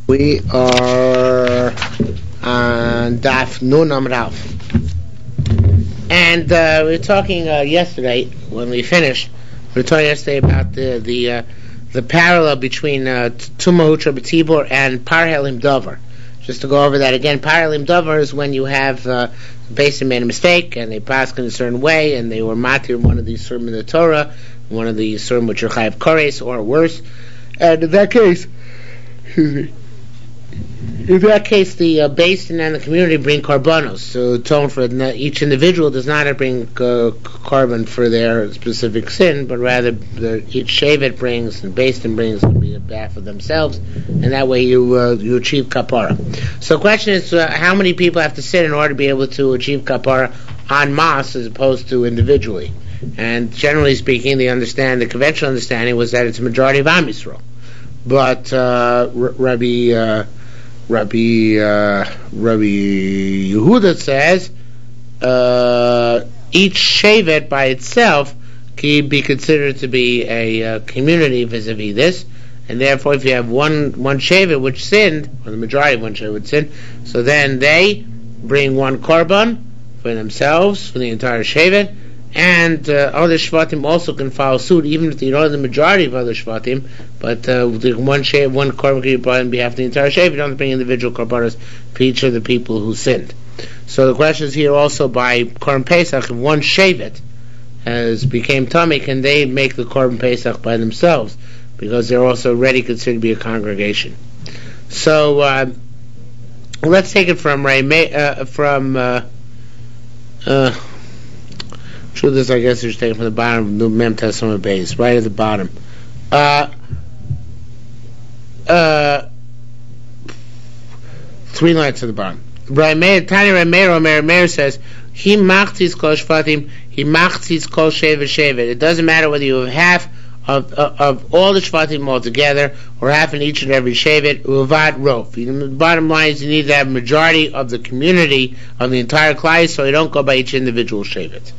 We are on Daf Nun Amrav, and we were talking yesterday when we finished. We were talking yesterday about the parallel between Tumahutra B'Tibor and Parhelim Dover. Just to go over that again, Parhelim Dover is when you have basically made a mistake and they passed in a certain way and they were matir one of these surim in the Torah, one of the surim which are chayav kores or worse, and in that case, the basin and the community bring korbanos to atone for it. Each individual does not bring korban for their specific sin, but rather each shevet brings and basin brings on behalf of themselves, and that way you achieve kapara. So the question is, how many people have to sin in order to be able to achieve kapara en masse as opposed to individually? And generally speaking, the conventional understanding was that it's a majority of Am Yisrael. But Rabbi Yehuda says each shevet by itself can be considered to be a community vis-a-vis this, and therefore if you have one shevet which sinned, or the majority of one shevet which sinned, so then they bring one korban for themselves, for the entire shevet, and other shvatim also can follow suit, even if you know the majority of other shvatim, but one korban can be brought on behalf of the entire shevet. You don't have to bring individual korbanos for each of the people who sinned. So the question is here also by Korban Pesach, if one shevet became tummy, can they make the Korban Pesach by themselves? Because they're also already considered to be a congregation. So let's take it from truth is, I guess, you're taking from the bottom of the Mem Testament base, right at the bottom. 3 lines to the bottom. Tani Rameir says, he machtis kol shvatim, he machtis kol shevet. It doesn't matter whether you have half of all the shvatim altogether, or half in each and every shevet, uvad rov. The bottom line is you need to have a majority of the community, of the entire class, so you don't go by each individual shevet.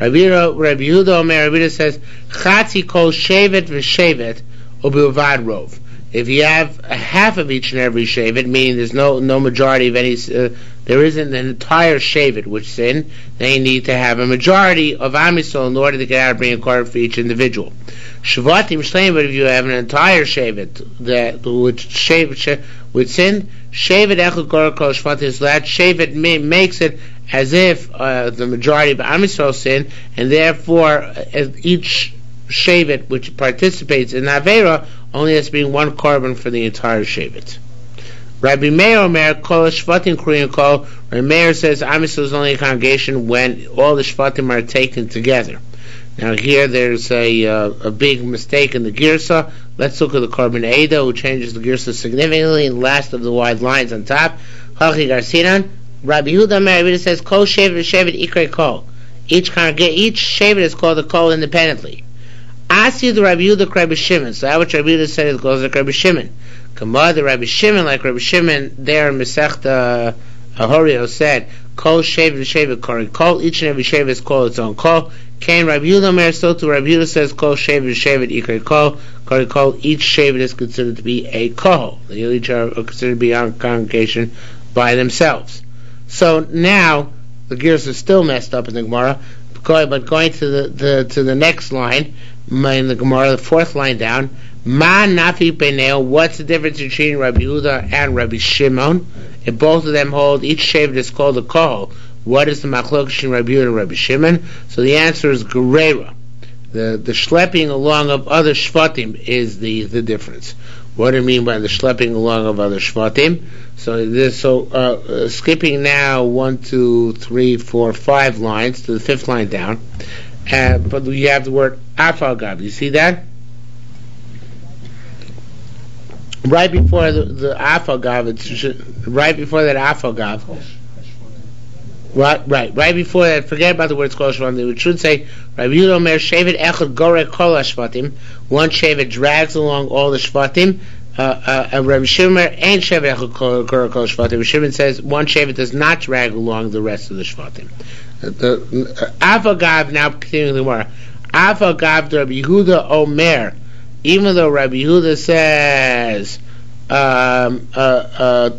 Rabbi Yehuda says, Chatzi kol shevet v'shevet u'bilvad rov. If you have a half of each and every shevet, meaning there's no majority of any, there isn't an entire shevet which sin, then you need to have a majority of Am Yisrael in order to get out and bring a korban for each individual. Shvatim shleim, but if you have an entire shevet which sin, shevet echad gorah kol shvatim, so that shevet makes it as if the majority of Am Yisrael sin, and therefore each shevet which participates in Avera only has to bring one korban for the entire shevet. Rabbi Meir kol shvatim kruyin kol. Rabbi Meir says Am Yisrael is only a congregation when all the shvatim are taken together. Now here there's a big mistake in the girsa. Let's look at the korban Eda, who changes the girsa significantly in the last of the wide lines on top. Hachi Garsinan. Rabbi Yehuda says kol shevet ikre kol. Each shevet is called a kol independently. Asi the Rabbi Yehuda Rabbi Shimon. So that which Rabbi Yehuda said is goes like Rabbi Shimon. Kamad the Rabbi Shimon, like Rabbi Shimon there in Masechta Ahorio said kol shevet kori kol. Each and every shevet is called its own kol. Kain Rabbi Yehuda Mer so to Rabbi Yehuda says kol shevet ikre kol kori kol. Each shevet is considered to be a kol. They each are considered to be a congregation by themselves. So now the gears are still messed up in the Gemara, but going to the next line in the Gemara, the 4th line down, Ma nafi peneo. What's the difference between Rabbi Yehuda and Rabbi Shimon? If both of them hold, each shevet is called a kol. What is the machlok between Rabbi Yehuda and Rabbi Shimon? So the answer is gerera. The schlepping along of other shvatim is the difference. What do you mean by the schlepping along of other shvatim? So skipping now 1, 2, 3, 4, 5 lines to the 5th line down, but you have the word afagav. You see that? Right before the afagav, right before that afagav. Right before that, forget about the words kol shvatim. It should say Rabbi Yehuda Omer shevet echad goreh kol shvatim. One shevet drags along all the shvatim. Rabbi Shimon ain't shevet echad goreh kol shvatim. Rabbi Shimon says one shevet does not drag along the rest of the shvatim. Afagav, now continuing the Gemara. Afagav Rabbi Yehuda Omer. Even though Rabbi Yehuda says Shevet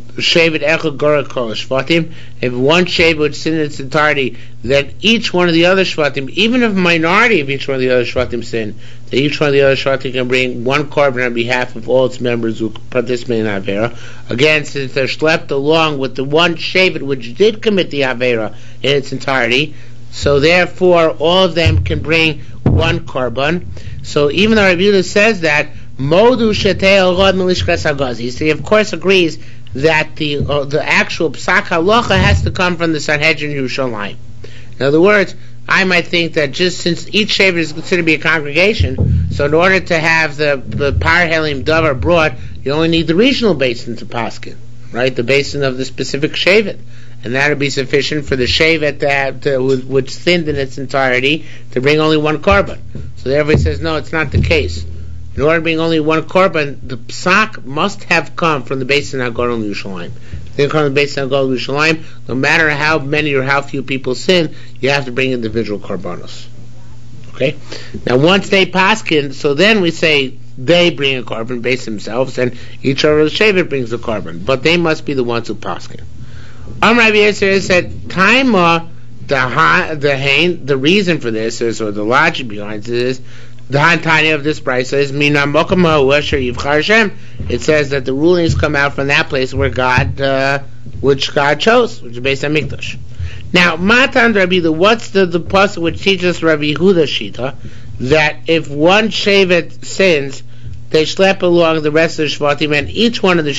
Echad Gorek Kol Shvatim. If one Shevet would sin in its entirety, then each one of the other Shvatim, even if a minority of each one of the other Shvatim sin, that each one of the other Shvatim can bring one korban on behalf of all its members who participate in Avera. Again, since they're schlepped along with the one Shevet which did commit the Avera in its entirety, so therefore all of them can bring one korban. So even though Rabbi Yehuda says that, Modu Shetei Rod Melishkas Hagazi, so he of course agrees that the actual Psak Halacha has to come from the Sanhedrin Yerushalmi. In other words, I might think that just since each Shevet is considered to be a congregation, so in order to have the Par Helim Davar brought, you only need the regional basin to paskin, right? The basin of the specific Shevet. And that would be sufficient for the Shevet which sinned in its entirety to bring only one korban. So therefore he says, no, it's not the case. In order to bring only one korban, the psak must have come from the basin of Gadol Yerushalayim. If they come from the basin of Gadol Yerushalayim, no matter how many or how few people sin, you have to bring individual korbanos. Okay? Now once they paskin, so then we say they bring a korban based themselves, and each other the Shevet brings a korban, but they must be the ones who paskin. Rabbi Yisrael said, Taima, the reason for this is, or the logic behind it is, the Hantanya of this price is, it says that the rulings come out from that place where which God chose, which is based on Mikdash. Now, Matan Rabbi Yehuda, what's the pasuk which teaches Rabbi Yehuda Shita, that if one Shevet sins, they schlep along the rest of the Shvatim, and each one of the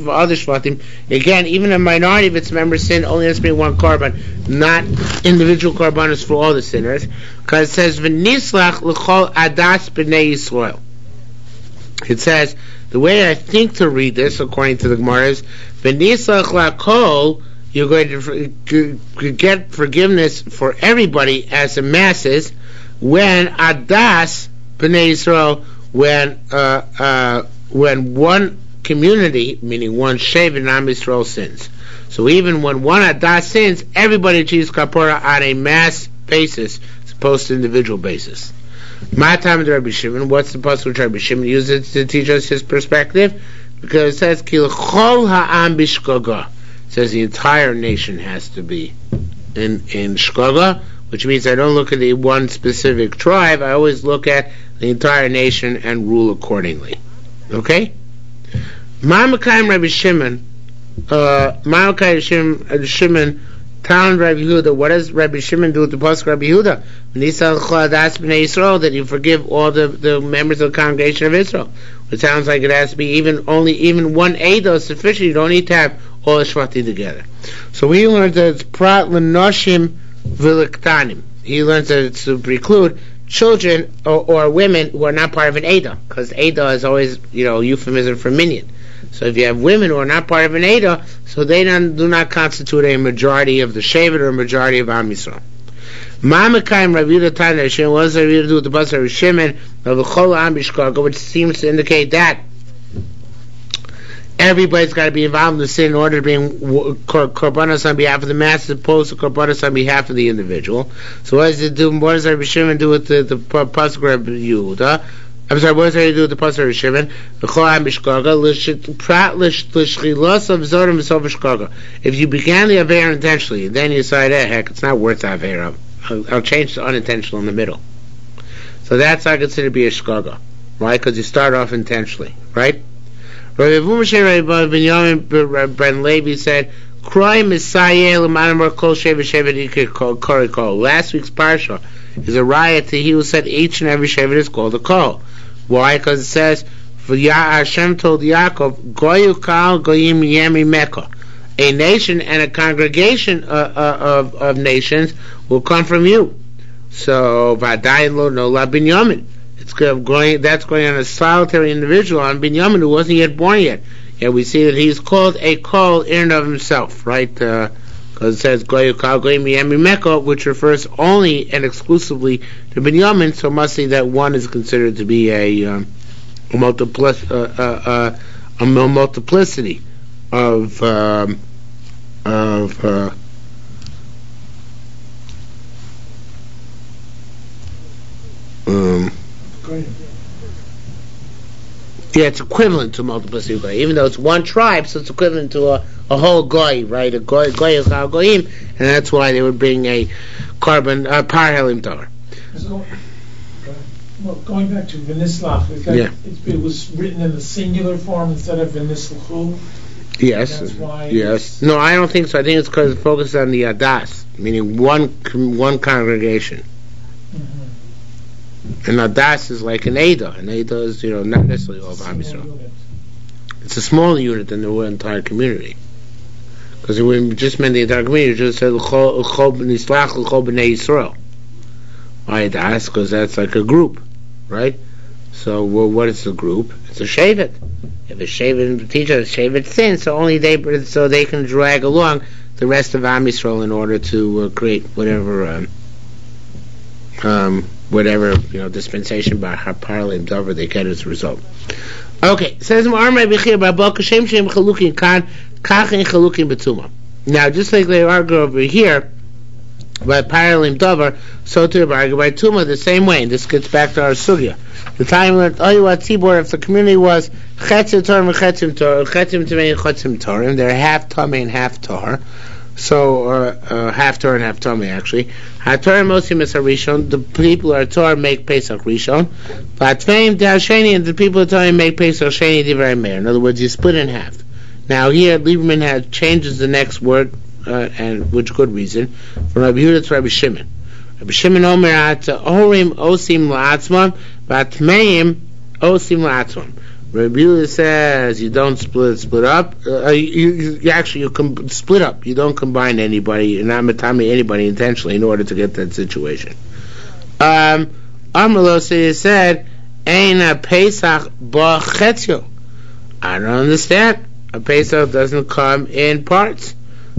other Shvatim, again, even a minority of its members sin, only has to be one korban, not individual korbanos for all the sinners, because it says, V'nislach l'chol adas b'nei Yisrael. It says, the way I think to read this, according to the Gemara, is, V'nislach l'kol, you're going to get forgiveness for everybody as the masses, when adas b'nei Yisrael, when one community, meaning one Shevet in Am Yisrael sins. So even when one Adas sins, everybody achieves Kapora on a mass basis, as opposed to individual basis. My time with Rabbi Shimon, what's the pasuk which Rabbi Shimon uses to teach us his perspective? Because it says, Kil chol ha'am b'shkoga. It says the entire nation has to be in shkoga, which means I don't look at the one specific tribe, I always look at the entire nation and rule accordingly. Okay? Ma'amakayim Rabbi Shimon, Shimon, town Rabbi Yehuda, what does Rabbi Shimon do with the pasuk Rabbi Yehuda? That you forgive all the members of the congregation of Israel. It sounds like it has to be even one Eidah is sufficient. You don't need to have all the Shvatim together. So we learned that it's prat l'noshim v'lektanim. He learns that it's to preclude children or women who are not part of an Eidah, because Eidah is always, euphemism for minyan. So if you have women who are not part of an Eidah, so they do not constitute a majority of the Shevet or a majority of Am Yisrael. Ma'amakayim Rabbi Yehuda Tana Shimon, what does Rabbi Yehuda do with the pasuk Rabbi Shimon of the Chol Am B'Shkoga, which seems to indicate that everybody's got to be involved in the sin in order to bring korbanos on behalf of the mass, as opposed to korbanos on behalf of the individual. So what does it do? What does Rabbi Shimon do with the pasuk Rabbi Yehuda? I'm sorry, what does it do with the pasuk Rabbi Shimon? If you began the Avera intentionally, then you decide, heck, it's not worth Avera. I'll change to unintentional in the middle. So that's not considered to be a shkaga, right? Because you start off intentionally, right? Rabbi Ben Levi said, last week's parsha is a riot to he who said each and every shevet is called a kol. Why? Because it says, Hashem told Yaakov, Goyu kal goyim yemi meka. A nation and a congregation of nations will come from you. So, Vadayin lo nola binyamin. That's going on a solitary individual on Binyamin who wasn't yet born yet. Yeah, we see that he's called a kol in and of himself, right? Because it says Goyu kal goyim yemi meka, which refers only and exclusively to Binyamin. So must see that one is considered to be a multiplicity of Yeah, it's equivalent to multiplicity of goy. Even though it's one tribe, so it's equivalent to a whole goy, right? A goy is al goyim, and that's why they would bring a par helim tar. So, well, going back to v'nislach, it was written in the singular form instead of v'nislachu. Yes. Yes. No, I don't think so. I think it's because it focuses on the adas, meaning one congregation. Mm-hmm. And adas is like an Ada. An Ada is, not necessarily all of Am Yisrael. It's a smaller unit than the entire community. Because it wouldn't just meant the entire community. It just said l'chol b'nislach l'chol b'nei Yisrael. Why adas? Because that's like a group, right? So, what is the group? It's a shevet. If a shevet teacher, a shevet sin, so they can drag along the rest of Am Yisrael in order to create whatever dispensation by Harparim Dover they get as a result. Okay, says now just like they argue over here by Paralim Dover, so to argue by Tuma the same way, and this gets back to our sugya. The time when Tzibor, if the community was Chetzim Torim and Chetzim Tamei and Chetzim Torim, they're half Tamei and half Tor, so half Tor and half Tamei actually. HaTorim Osim es HaRishon, the people who are Tor make Pesach Rishon, VaTmeim Sheni, and the people who are Tor make Pesach Sheni Divrei Meir. In other words, you split in half. Now here Lieberman changes the next word, and which good reason, from Rabbi Yehuda to Rabbi Shimon. Rabbi Shimon Omer HaTorim Osim La'atzmam, VaTmeim Osim La'atzmam. Rabbi Yehuda says you don't split up. You can split up. You don't combine anybody. You're not matami anybody intentionally in order to get that situation. Amrlo said, "Ein a Pesach ba chetzio." I don't understand. A Pesach doesn't come in parts,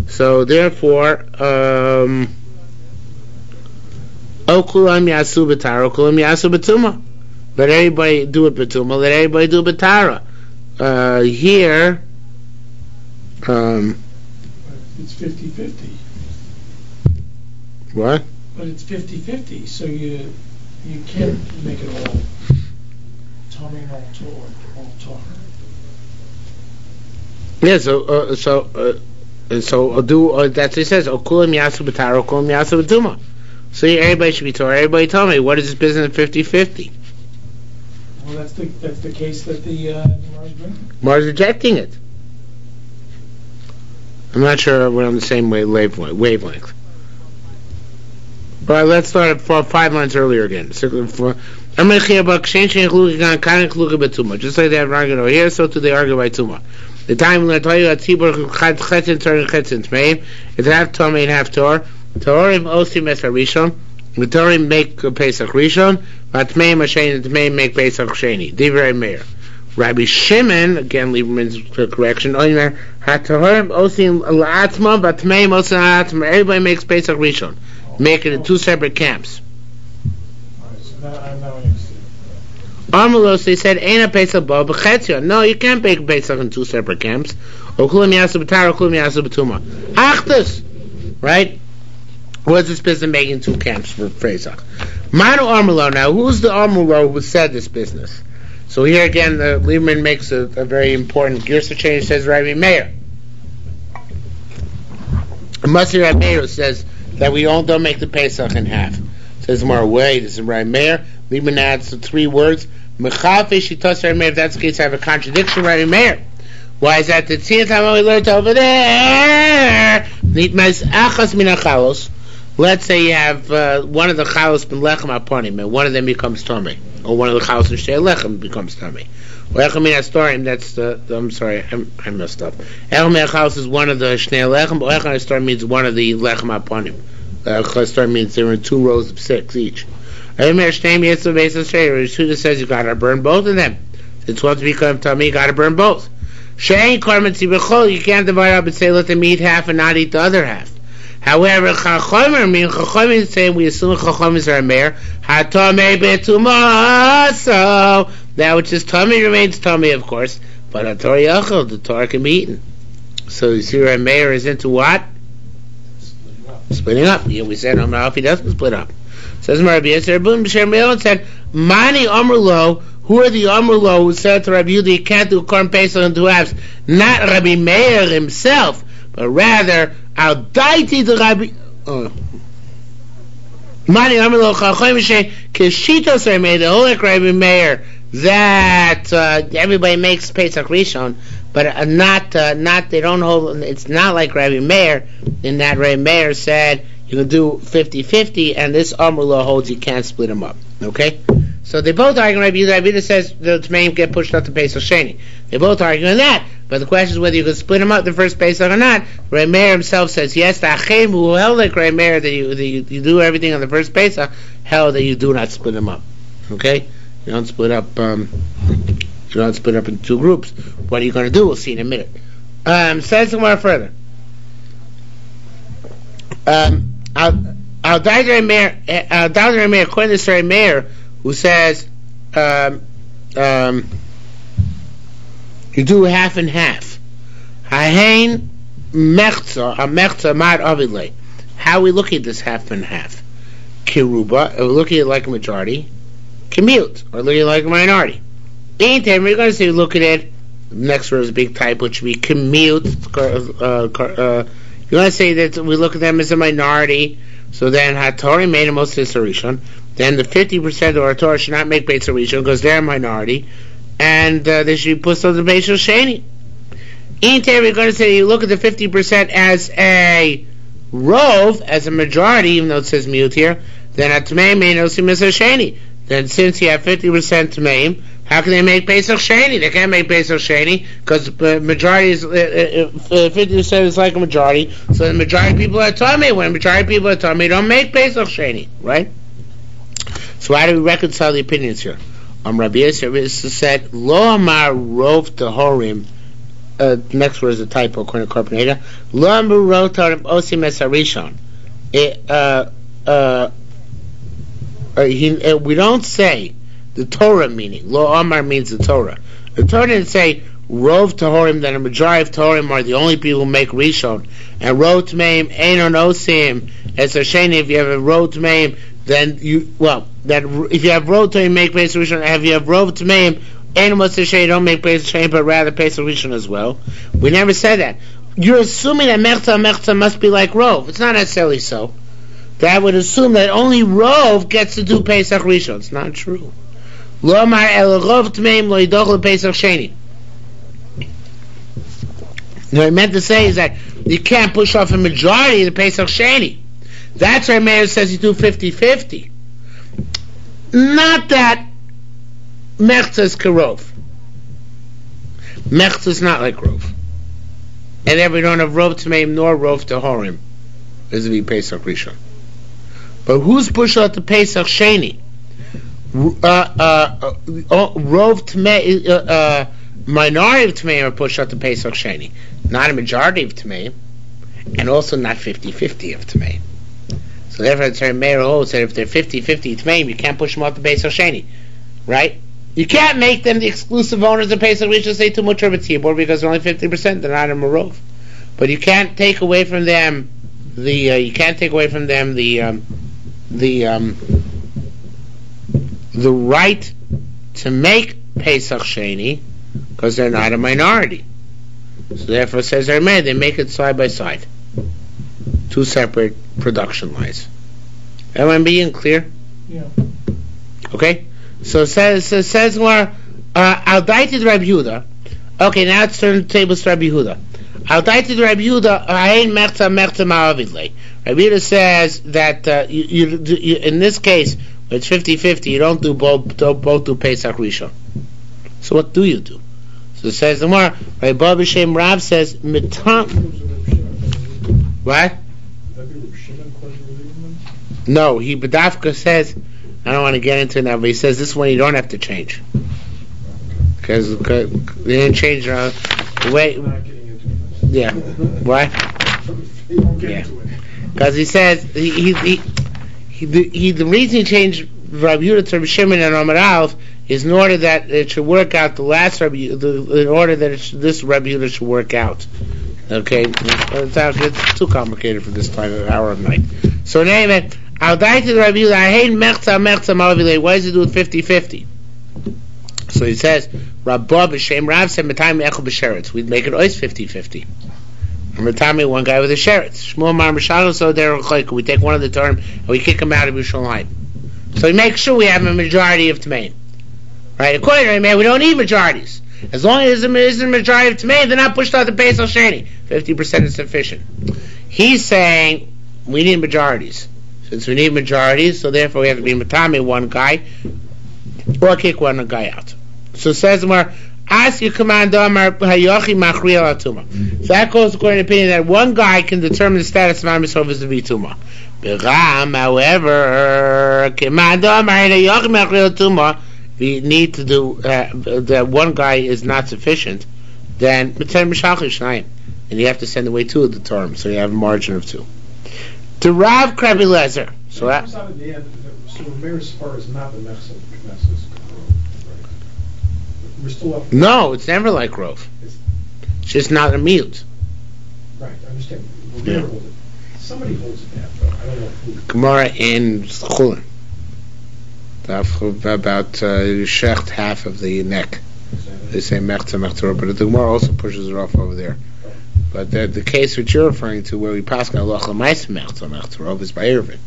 so therefore, okulam yasu b'tara, okulam yasu b'tuma. Let everybody do it b'tuma. Let everybody do it b'tara. Here, it's 50-50. What? But it's 50-50, so you can't make it all tummy and all Torah. Yeah. So do that's what it says. Okulam yasu b'tara, okulam yasu b'tuma. So everybody should be Torah. Everybody tell me, what is this business of 50-50? Well, that's the case that the Gemara is bringing. Gemara is rejecting it. I'm not sure we're on the same wavelength. But let's start at 5 lines earlier again. Just like they have argued over here, so too they argue by Tuma. The time when I tell you that Tzibur Chetzin Tor and Chetzin Tmeim, it's half Tomei and half Tor. Torim Osim es HaRishon. The Torim make Pesach Rishon, but Tmeim Hashem and Tmeim make Pesach Sheni. Divrei Meir. Rabbi Shimon, again Lieberman's correction, Oimer HaTorim Osim La'atzma, but Tmeim Osim La'atzma. Everybody makes Pesach Rishon. Make it in two separate camps. Alright, so now I understand. Armelos, they said, Ain't a Pesach Bo B'chetzio. No, you can't make Pesach in two separate camps. Okulam Yasu B'tara, Okulam Yasu B'tuma. Achtus! Right? What's this business making two camps for Pesach? Manu Armelo. Now, who's the Armelo who said this business? So here again, Lieberman makes a very important Girsa change. Says Rabbi Meir. Masir Rabbi Meir says that we all don't make the Pesach in half. Says more, wait, this is Rabbi Meir. Lieberman adds 3 words. Mechafe shitos Rabbi Meir. If that's the case, I have a contradiction, Rabbi Meir. Why is that? The tziyat time we learned over there. Nitmas achas min achalos. Let's say you have one of the chalos ben lechem aponim, and one of them becomes tomei, or one of the chalos in shtei lechem becomes tomei. Lechem min astorim, that's I'm sorry, I messed up. Lechem min chalos is one of the shtei lechem, but lechem astorim means one of the lechem aponim. Astorim means they're in 2 rows of 6 each. Yehuda says you gotta burn both of them. Since one to become tomei, you gotta burn both. Shein korban tzibachol, you can't divide up and say let them eat half and not eat the other half. However, Chachomim is saying we assume Chachomim is our mayor. Hatomei betuma, so that which is tummy remains tummy, of course. But Torah Yachol, the Torah can be eaten. So you see, our mayor is into what? Splitting up. Yeah, we said if he doesn't split up. Says Rabbi Yisrael Bun B'Shem Me'on said, Mani Amrlo, Who are the Amrlo who said to Rabbi Yehuda you can't do Korban Pesach in 2 halves? Not Rabbi Meir himself, but rather Al Daiti the Rabbi. Mani Amrlo Chacham Mishay Kishitos Rabbi Meir, the whole like Rabbi Meir that everybody makes Pesach Rishon, but not they don't hold. It's not like Rabbi Meir in that Rabbi Meir said you can do 50-50, and this Amrlo holds you can't split them up. Okay. So they both argue. Rabbi Yehuda says the Tmeim get pushed out to Pesach Sheni. They both argue on that. But the question is whether you can split them up the first Pesach or not. Rabbi Meir himself says yes. The Achim who held like Rabbi Meir that you do everything on the first Pesach held that you do not split them up. Okay, you don't split up. You don't split up into 2 groups. What are you going to do? We'll see in a minute. Says somewhere further. I'll die to Rabbi Meir. According to Rabbi Meir, who says you do half and half. Hahain mechza mad avidle. How are we looking at this half and half? Kiruba, are we looking at it like a majority? Commute, or looking at it like a minority? Anytime we're going to say look at it. Next word is a big type, which would be commute. You want to say that we look at them as a minority. So then Hatori made a most Rishon. Then the 50% of our Torah should not make Beis Rishon because they're a minority, and they should be put on the Beis Sheni. Anytime we're going to say you look at the 50% as a rove, as a majority, even though it says mute here, then Atmei may no see Beis Sheni. Then since you have 50% Tmeim, how can they make Pesach Sheni? They can't make Pesach Sheni because the majority is 50% is like a majority. So the majority of people are Tomei. When the majority of people are Tomei, don't make Pesach Sheni, right? So how do we reconcile the opinions here? Rabbi Yisrael said, Lo Amar Rov Tehorim. Next word is a typo according to Korban. Lo Amar Rov Tehorim Osim Es Harishon. We don't say the Torah meaning. Lo Amar means the Torah. The Torah didn't say Rov Tehorim, that a majority of Tehorim are the only people who make Rishon. And Rov Tmeim Einon Osim Es Hasheni. If you have a Rov Tmeim, then if you have Rov Tmeim, make Pesach Rishon. If you have Rov Tmeim Einon Hasheni, don't make Pesach Sheni, but rather Pesach Rishon as well. We never said that. You're assuming that Mechza must be like Rov. It's not necessarily so. That would assume that only Rov gets to do Pesach Rishon. It's not true. Lo Amar El Rov Tmeim Lo Yidoch LePesach Sheni. What I meant to say is that you can't push off a majority of the Pesach Sheni. That's why Meir says you do 50-50. Not that Mechza is Karov. Mechza is not like Rov. And then we don't have Rov Tmeim nor Rov Tehorim. This would be Pesach Rishon. But who's pushed out the Pesach Sheni? Rov Tmeim, minority of Tmeim are pushed out the Pesach Sheni. Not a majority of Tmeim, and also not 50-50 of Tmeim. So therefore, the Meir holds that if they're 50-50 Tmeim, you can't push them out the Pesach Sheni, right? You can't make them the exclusive owners of Pesach Rishon, say too much of a tzibur because they're only 50%. They're not a Marov, but you can't take away from them the right to make Pesach Sheni because they're not a minority. So therefore, says our man, they make it side by side, 2 separate production lines. Am I being clear? Yeah. Okay. So it says more. Al Daiti Rabbi Yehuda. Okay, now let's turn the tables to Rabbi Yehuda. Al Daiti Rabbi Yehuda. Ayin mechza ma'avidle. Rabbi Yehuda says that you in this case it's 50-50. You don't do both do Pesach Rishon. So what do you do? So it says the more. Rabbi Baruch Shem Rav says mitam. What? No, he Badafka says. I don't want to get into it now, but he says this one you don't have to change because they didn't change the way. Yeah, why? Yeah, because he says the reason he changed Rabbi Yehuda to Rabbi Shimon and Amar Aleph is in order that it should work out the last Rabbi in order that this Rabbi Yehuda should work out. Okay, it's too complicated for this time of hour of night. So anyway, I'll die to the Rabbi Yehuda. I hate mechza ma'avidle. Why does he do it 50-50? So he says, Rabba b'shem Rav said, Matami echel b'sheretz. We'd make it always 50-50. And Matami, one guy with a sheretz. Shmuel Mar Mishalo, so they're like, we take one of the term and we kick him out of Yerushalmi. So we make sure we have a majority of Tmein. Right? According to him, we don't need majorities. As long as there's a majority of Tmein, they're not pushed out the Beis Al Sheni. 50% is sufficient. He's saying we need majorities. Since we need majorities, so therefore we have to be Matami, one guy, or kick one guy out. So says Mar, ask your commander Amar Hayochi Machriel Atuma. So that goes according to the opinion that one guy can determine the status of Am Yisrael vis-a-vis Tuma. Beram, however, commander Amar Hayochi Machriel Atuma, we need to do that one guy is not sufficient, then and you have to send away two of the terms, so you have a margin of two. To Rav Krabi Lezer. So that so Meir Spar is not the Knesset, right? We're still up. No, it's never like Rove. It's just not a mute. Right, I understand. Yeah. Somebody holds it down, though. I don't know who. Gemara in Chulin. About shecht half of the neck. They say mechta mechta, but the Gemara also pushes it off over there. But the case which you're referring to, where we pass on aloch l'maisa mechta mechta, is by Eruvin.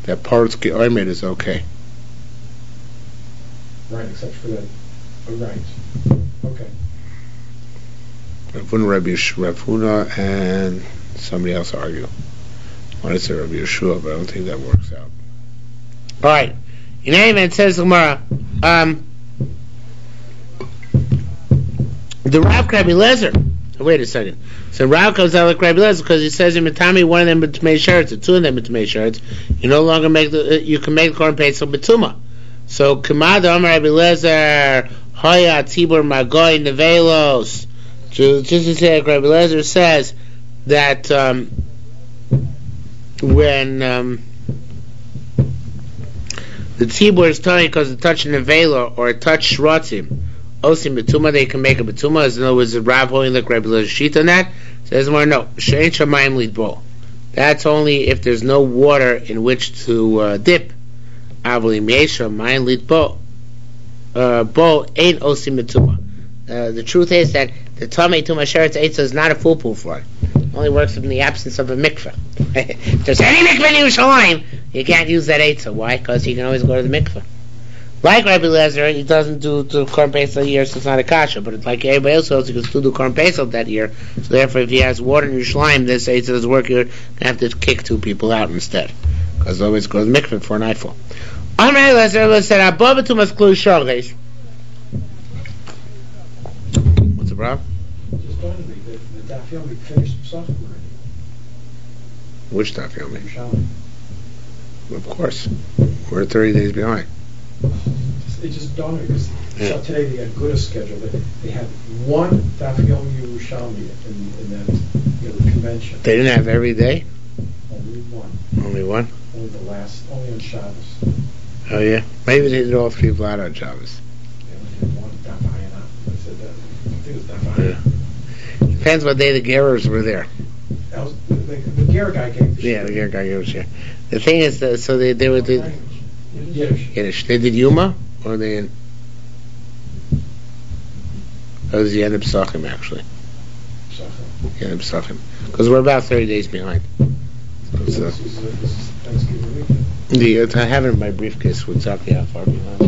That Partsky Oimed is okay. Right, except for that. Oh, right. Okay. Rav Huna and somebody else argue. I want to say Rabbi Yeshua, but I don't think that works out. All right. In any event, says the Gemara, the Rav Krabi Lezer. Wait a second. So Rav comes out like Krabi Lezer because he says in Matami, one of them b'tmei sheretz, or two of them b'tmei sheretz. You no longer make you can make the korban pesach b'tuma. So Kamada Amar Rabbi Lezer Hoya Tzibur Magoy Nevelos. Just to say, like Rabbi Lezer says that when the tzibur is telling because a touch nevela or a touch shratzim, osim betuma, they can make a betuma. As in other words, the Rav holding like Rabbi Lezer sheet on that says more no. Shein shamayim lidbo. That's only if there's no water in which to dip. Avolim yesha mayim lidbo. Bo ain't osim betuma. The truth is that the tamei tuma sheretz eitza is not a foolproof for it. Only works in the absence of a mikveh. If there's any mikveh in Yerushalayim, you can't use that eitzah. Why? Because you can always go to the mikveh. Like Rabbi Lezer, he doesn't do korban pesach a year, so it's not a kasha. But it's like everybody else, he can still do korban pesach that year. So therefore, if he has water in Yerushalayim, this eitzah doesn't work. You're going to have to kick two people out instead, because always go to the mikveh for nightfall. Amar Lezer said, "Abba b'tumas klu shorges." What's the problem? Just going to be the Daf Yomi finished Pesachim already. Which Daf Yomi? Yerushalmi. Of course. We're 30 days behind. It just dawned on me because so today they had good a schedule. They had one Daf Yomi Yerushalmi in that convention. They didn't have every day? Only one. Only one? Only the last. Only on Shabbos. Oh yeah? Maybe they did all three flat on Shabbos. They only did one Daf Hayana. I said that. I think it was Daf Hayana. Yeah. Depends what day the Gerers were there. The Ger guy gave the Yeah, the Ger guy was here. The thing is, so they were the Yiddish. They did Yuma, or they in? That was the end of Pesachim, actually. The end of Pesachim. Because we're about 30 days behind. So, This is Thanksgiving weekend. I have it in my briefcase with exactly how far behind.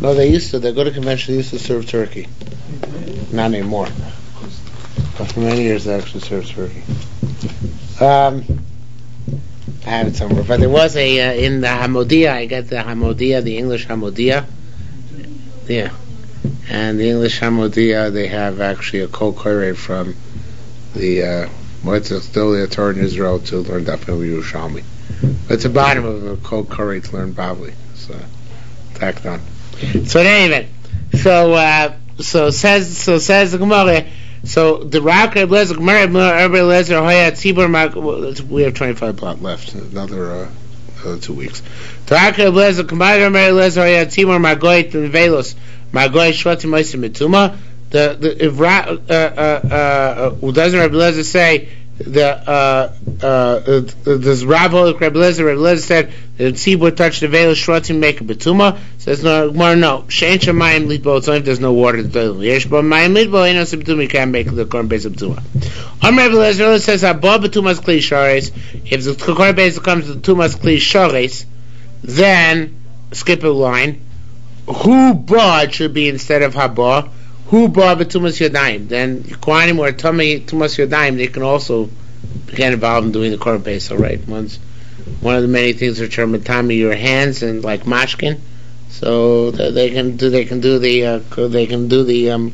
No, they go to convention, they used to serve turkey. Not anymore. But for many years they actually served turkey. I have it somewhere. But there was in the Hamodia, I got the Hamodia, the English Hamodia. Yeah. And the English Hamodia, they have actually a kol koreh from the, still the Torah in Israel to learn Daf Yerushalmi. But it's the bottom of a kol koreh to learn Bavli. So, tacked on. So in any event, so says the Gemara. So the Rav Krabi Lezer Gemara Lezer Hoya Tzibur. We have 25 plot left. Another 2 weeks. The Rav Krabi Lezer Gemara Lezer Hoya Tzibur Magoy Velos Magoy Shvatim Meisim Mituma. Doesn't Rabbi Lezer say This Rav Lezer said the tzibur touched the veil shrotim make a betuma. Says no, shein shamayim litbo. It's only if there's no water. Yesh bo mayim litbo. Ain't no betuma. You can't make the korban beis betuma. Rav Lezer says abba betumas kli shares. If the korban beis comes to betumas kli shares, then skip a line. Hu ba should be instead of haba. Hu ba betumas yadayim. Then kohanim or tummy tumas yadayim, they can also get involved in doing the korban beis. All right, one of the many things which are matami your hands and like mashkin, so they can do the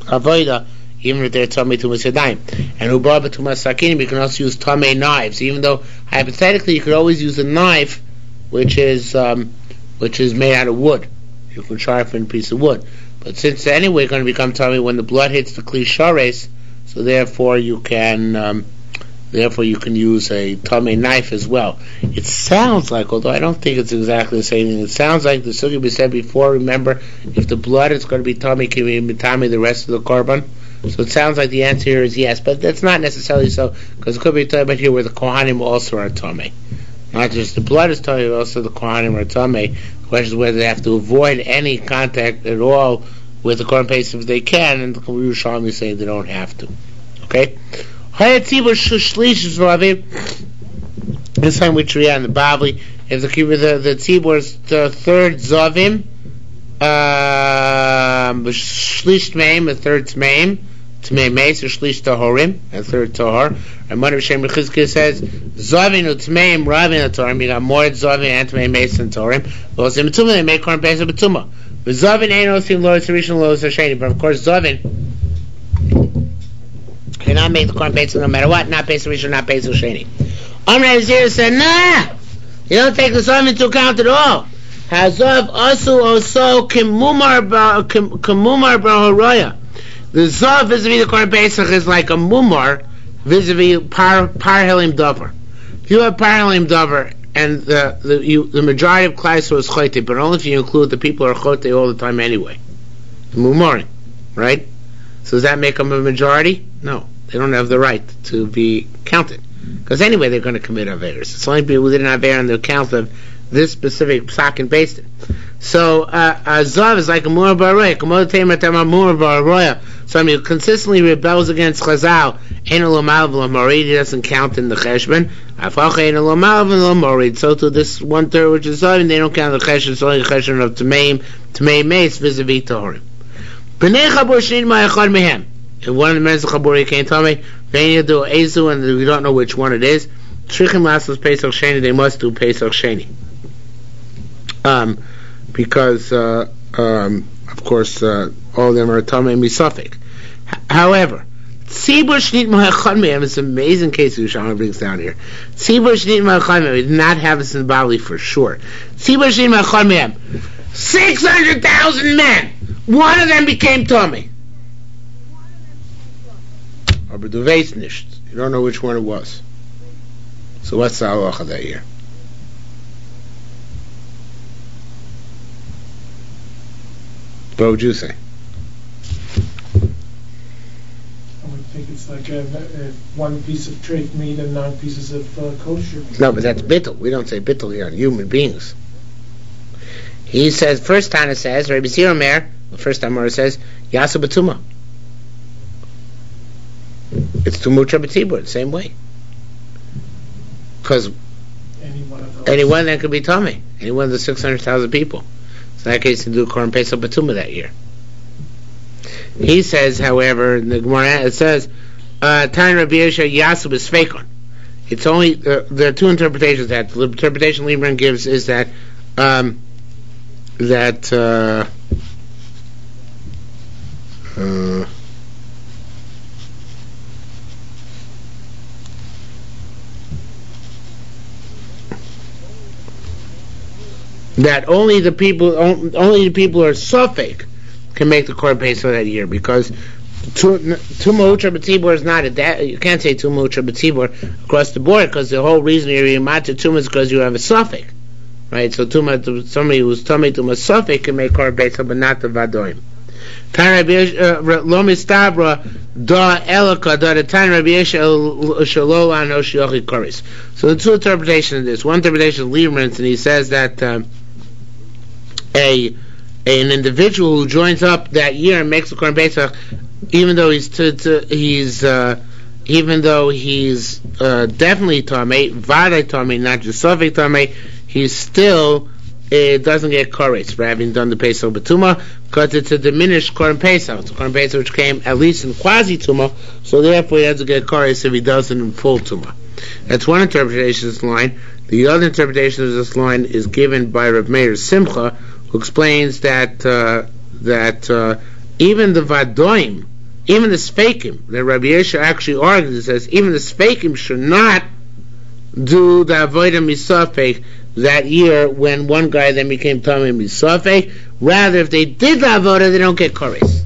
avoda even if they're tummy tumas yadayim. And hu ba betumas sakinim, you can also use tummy knives, even though hypothetically you could always use a knife which is made out of wood. You can sharpen a piece of wood. But since they're anyway going to become tummy when the blood hits the kli shares, so therefore you can use a tummy knife as well. It sounds like, although I don't think it's exactly the same thing, it sounds like the sugya we said before. Remember, if the blood is going to be tummy, can we be tummy the rest of the korban? So it sounds like the answer here is yes, but that's not necessarily so, because it could be talking about here where the kohanim also are tummy. Not just the blood is tummy, but also the kohanim are tummy. The question is whether they have to avoid any contact at all with the korban beis if they can, and the Yerushalmi say they don't have to. Okay? This time we treat in the Bavli. If the tzibur is the third zavim, shlish tmeim, the third tmeim, tmei meis, or shlish tahorim, a third tahor. And Mother Shem Rechizkiah says, zavin utmeim ravin atarim. You got more zavin and tmei meis and tahorim. Well, in betuma they make korban beis betuma. But zavin ain't osim lo tzarishon lo tzarsheni. But of course zavin cannot make the korban beis no matter what. Not beis rishon, not beis sheni. Amrei Zir said, nah, you don't take the zavin into account at all. Hazav asu oso kimumar b'horoya. The zav vis-a-vis the korban pesach is like a mumar vis-a-vis par helim davar. If you have par helim davar and the majority of klaiso is chote, but only if you include the people who are chote all the time anyway. Mumarim, right? So does that make them a majority? No, they don't have the right to be counted, because anyway they're going to commit averos. It's only people who didn't have aver on the account of this specific psak and based it. So zav is like a mumar b'haroya. So he consistently rebels against Chazal. Ein olomal v'lomorid, he doesn't count in the cheshbon. Afach ein olomal v'lomorid. So to this 1/3 which is zav, they don't count the cheshbon. It's only the cheshbon of tmei meis vis-a-vis tahorim. B'nei chabur shnid ma'echad mehem. And one of the men of chabur he can't tell me. Vein yadu ezu, and we don't know which one it is. Trichim lasos pesach sheni. They must do pesach sheni. Because of course all of them are tamei misafek. However, tzibur shnit ma'echad mehem, it's an amazing case Yerushalmi brings down here. Tzibur shnit ma'echad mehem, we did not have this in Bali for sure. Tzibur shnit ma'echad mehem, 600,000 men, one of them became tamei. Aber du weißt nicht, you don't know which one it was. So what's the halacha that year? What would you say? I would think it's like one piece of treif meat and 9 pieces of kosher meat. No, but that's bittul. We don't say bittul here on human beings. He says, first Tana says, Rabbi Zir Omer, the first Amor says, Yasu Batuma. It's Tumutra B'tibur, the same way. Because anyone that could be Tomei, any one of the 600,000 people. So in that case, you do Korban Pesach Batuma that year. He says, however, in the Gemara it says, Tan Rabbi Yosha Yasu B'Sveikon. It's only, there are two interpretations that the interpretation Lieberman gives is that that only the people who are sofek can make the korban pesach that year, because Tumah B'Tzibur is not you can't say Tumah B'Tzibur across the board, because the whole reason you're Yimata Tumah is because you have a sofek, right? So somebody who's Tumah Sofek can make korban pesach, but not the Vadoim. Lo mistabra da elaka da the time Rabbi Yeshua shalola no shiochi koris. So the two interpretations of this. One interpretation is Lieberman's, and he says that an individual who joins up that year and makes the Korban Pesach, even though he's definitely Tamei, Vadai Tamei, not just Sofik Tamei, he's still doesn't get Koretz for having done the Pesach B'Tumah, because it's a diminished Korban Pesach. It's a Korban Pesach which came at least in Quasi Tumah, so therefore he has to get Koretz if he does it in full Tumah. That's one interpretation of this line. The other interpretation of this line is given by Rav Meir Simcha, who explains that even the Vadoim, even the Sfeikim, that Rabbi Yeshua actually argues, says even the Sfeikim should not do the Avodah Misafek that year when one guy then became Tamei Misafek. Rather, if they did the Avodah, they don't get Koretz.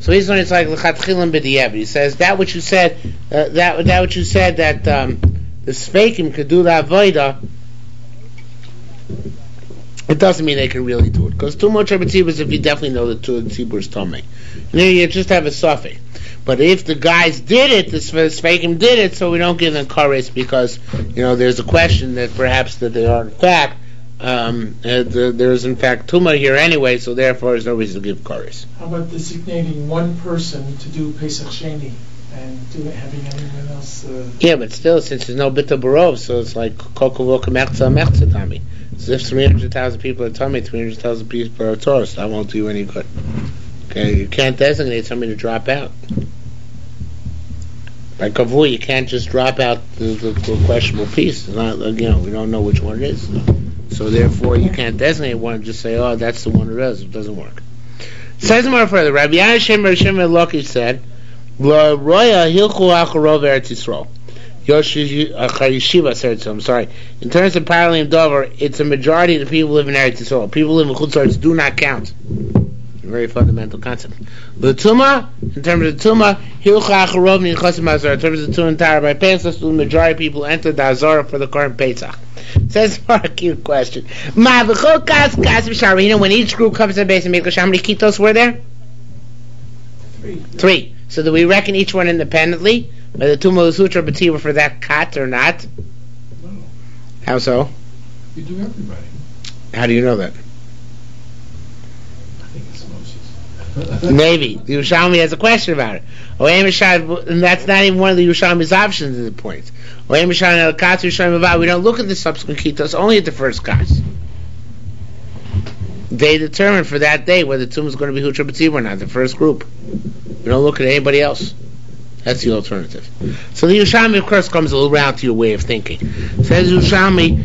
So he's learning it's like L'chatchilim b'diavad. He says that which you said that the Sfeikim could do the Avodah, it doesn't mean they can really do it, because too much of a tzibur is if you definitely know that two tzibur is Tomei. And then you just have a suffix. But if the guys did it, the Sfeikim did it, so we don't give them Koretz, because there's a question that perhaps that they are in fact there's in fact Tumah here anyway, so therefore there's no reason to give Koretz. How about designating one person to do Pesach Sheni and having anyone else? Yeah, but still, since there's no Bita Barov, so it's like Kokovoka Mechza Tami. As if 300,000 people are Tami, 300,000 people are Taurus. That won't do you any good. Okay, you can't designate somebody to drop out. By Kavu, you can't just drop out the questionable piece. It's not, we don't know which one it is. So therefore, you can't designate one and just say, oh, that's the one it is. It doesn't work. Says more further. Rabbi Yashem Loki said, "La roya hilchu acharov eretz Yisrael." I'm sorry. In terms of Paralim Dover, it's a majority of the people live in Eretz Yisrael. People live in Chutzlaretz do not count. A very fundamental concept. The Tumah, in terms of the Tumah, hilchu acharov nichasim hazara. In terms of the Tumah entire by Pesach, the majority of people enter the Hazara for the current Pesach. Says for a cute question. When each group comes to the base of Mikdash, how many kitos were there? 3. So do we reckon each one independently? Whether the Tumah Sutra B'Tiva for that kat or not? No. How so? You do everybody. How do you know that? I think it's Moses. Maybe. The Yerushalmi has a question about it. And that's not even one of the Yerushalmi's options in the point. We don't look at the subsequent kitos, only at the first kas. They determine for that day whether the Tumah is going to be Hutra B'Tiva or not, the first group. We don't look at anybody else. That's the alternative. So the Yerushalmi, of course, comes a little round to your way of thinking. Says Yerushalmi,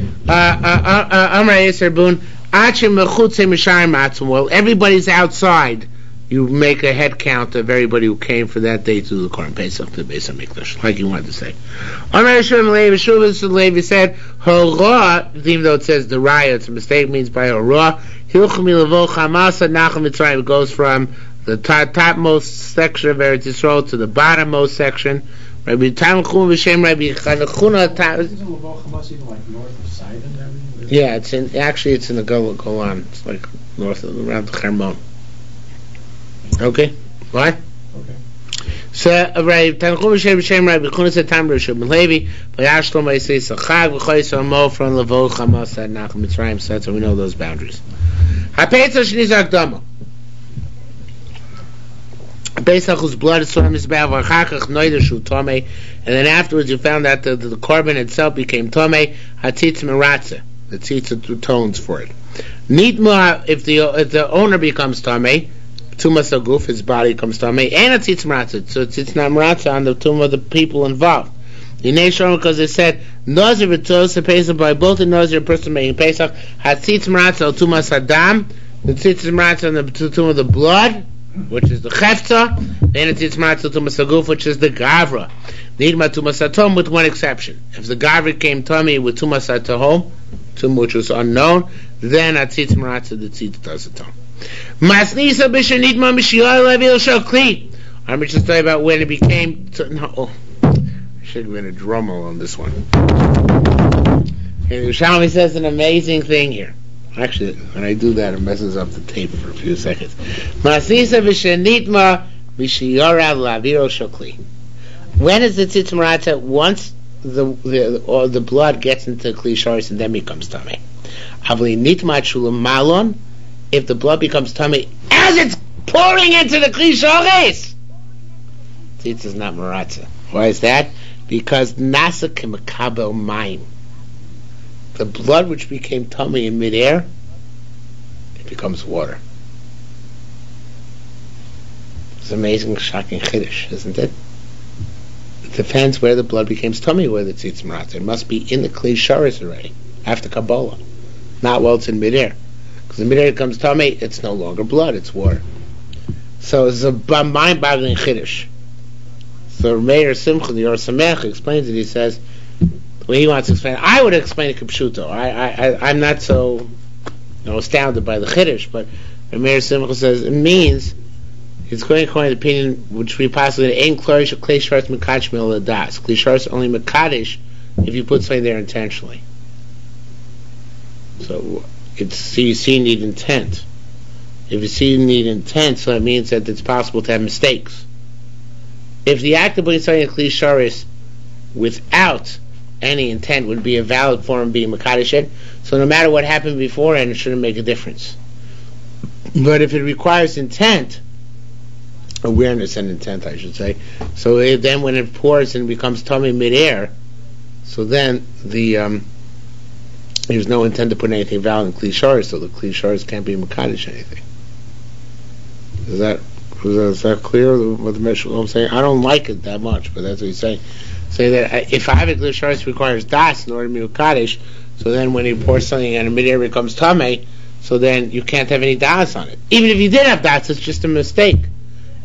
well, everybody's outside. You make a head count of everybody who came for that day to the Korban Pesach, to the Beis HaMikdash, like you wanted to say. Levi said, even though it says the Raya, it's a mistake, it means by Hora. It goes from the topmost section of Eretz Yisrael to the bottommost section. Rabbi Tanchum v'Shem Rabbi Chanechuna. Isn't Lavo Hamas even like north of Sidon and everything? Yeah, it's in the Golan. It's like north of around the Hermon. Okay, what? Okay. So Rabbi Tanchum v'Shem Rabbi Chanechuna said Tam Rabbi Shimon Levi v'Yashlo Ma'aseh Sachag v'Choyis Amo from Lavo Hamas at Nachum Mitzrayim. So that's how we know those boundaries. HaPesach Shnizak Damo. Pesach whose blood is on his back, and then afterwards you found out that the korban itself became tomei. Hatzitz meratze, the tzitz atones for it. Nitma, if the owner becomes tomei, tumas aguf, his body becomes tomei, and a tzitz meratze, so tzitz not meratze on the tumah of the people involved. Because they said nazir v'tos pesach by both the nazir person making pesach hatzitz meratze al tumas adam, the tzitz meratze on the tumah of the blood, which is the chefza, and it's matzah tumas aguf, which is the gavra. Nidma tumas atom, with one exception. If the gavra came tummy with tumas atahom, which was unknown, then atzitz matzah the tzitz does atom. Masnisa b'shen nidma mishiyah levil shakli. I'm just talking about when it became. I should win a drum roll on this one. And Yerushalmi says an amazing thing here. Actually, when I do that, it messes up the tape for a few seconds. Masisa v'shenitma v'shiyora l'aviro shokli. When is the tzitz marata? Once the blood gets into kli sharis and then becomes tummy. Avli nitma shulam malon. If the blood becomes tummy as it's pouring into the kli sharis, tzitz is not marata. Why is that? Because nasa k'makabel mayim. The blood which became tummy in midair, it becomes water. It's amazing, shocking chiddush, isn't it? It depends where the blood becomes tummy, whether it's tzitz marata. It must be in the kli sharis already, after Kabbalah, not while it's in midair. Because in midair it becomes tummy, it's no longer blood, it's water. So it's a mind-boggling chiddush. So Meir Simcha, the Yerushalmi, explains it. He says, when he wants to explain it, I would explain it k'pshuto. I'm not so astounded by the chiddush, but Meir Simcha says it means it's going according to the opinion which we possibly ain't klarish or klei sharis mekadosh mil das. Klei sharis only mekadosh if you put something there intentionally. So you see, you need intent. If you see you need intent, so that means that it's possible to have mistakes. If the act of putting something in kli sharis without any intent would be a valid form of being mekadosh, so no matter what happened beforehand, it shouldn't make a difference. But if it requires intent, awareness and intent, I should say, so then when it pours and becomes tummy midair, so then there's no intent to put anything valid in kli sharis, so the kli sharis can't be mekadosh anything. Is that clear? What the Meshulchan saying? I don't like it that much, but that's what he's saying. Say that if I have a kli sharis requires das in order to be mekadosh, so then when he pours something and midair becomes tamei, so then you can't have any das on it. Even if you did have das, it's just a mistake.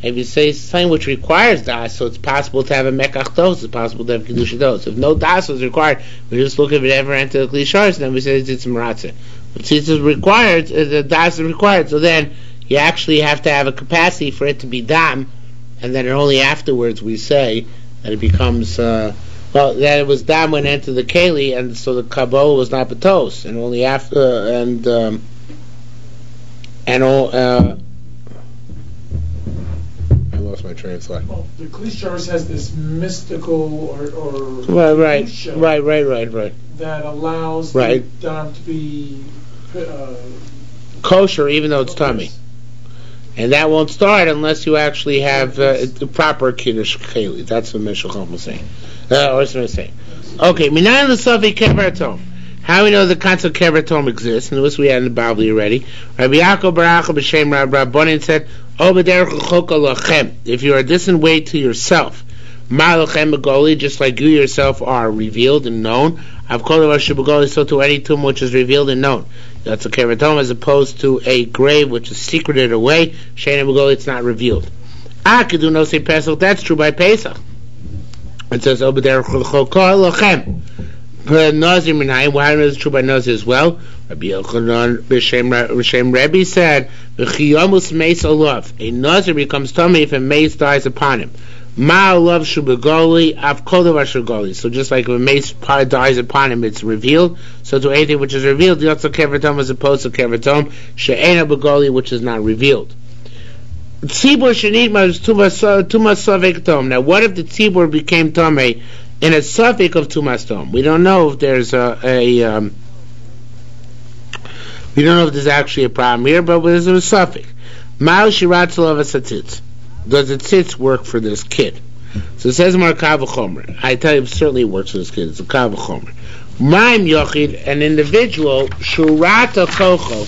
If you say something which requires das, so it's possible to have a mekach dos, it's possible to have kedusha dos. If no das was required, we just look if it ever entered the kli sharis, then we say it's maratze. But since it's required, the das is required, so then you actually have to have a capacity for it to be dam, and then only afterwards we say that it becomes that it was dam when it entered the keli, and so the kabbalah was not betos, and only after I lost my train of thought. Well, the kli sharis has this mystical or right that allows the dam to be kosher even though it's tummy. And that won't start unless you actually have the proper kiddush keli. That's what Meshulchan was saying. What's I saying? Okay, minan l'safi kever atom. How we know the concept of kever atom exists, and this we had in the Bible already. Rabbi Yaakov Baracha b'shem Rabbanin said, "O b'derech l'choka lachem." If you are a distant way to yourself, ma lachem b'goli, just like you yourself are revealed and known. I've called it b'goli, so to any tomb which is revealed and known. That's a kever atom, as opposed to a grave which is secreted away. Sheina b'goli, it's not revealed. Akidu no say Pesach. That's true by Pesach. It says, "O b'derech l'choka lachem." Nazir Minayim, why is it true by Nazir as well? Rabbi Yochanan B'Shem Rebbe said, "V'chiyamus meis olav." A Nazir becomes tummy if a mace dies upon him. Ma olav shubagoli av kodav shugoli. So just like if a mace dies upon him, it's revealed. So to anything which is revealed, yotza kever as opposed to kever tom she'ena bagoli, which is not revealed. Tzibur shenitma is tumas savek tom. Now, what if the tzibur became tummy in a suffix of tumas tom? We don't know if there's we don't know if there's actually a problem here, but there's a suffix. Ma'al shirat of a tzitz. Does the tzitz work for this kid? So it says mar kav v'chomer. I tell you, it certainly works for this kid. It's a kav v'chomer. Ma'im yochid, an individual shurata kocho,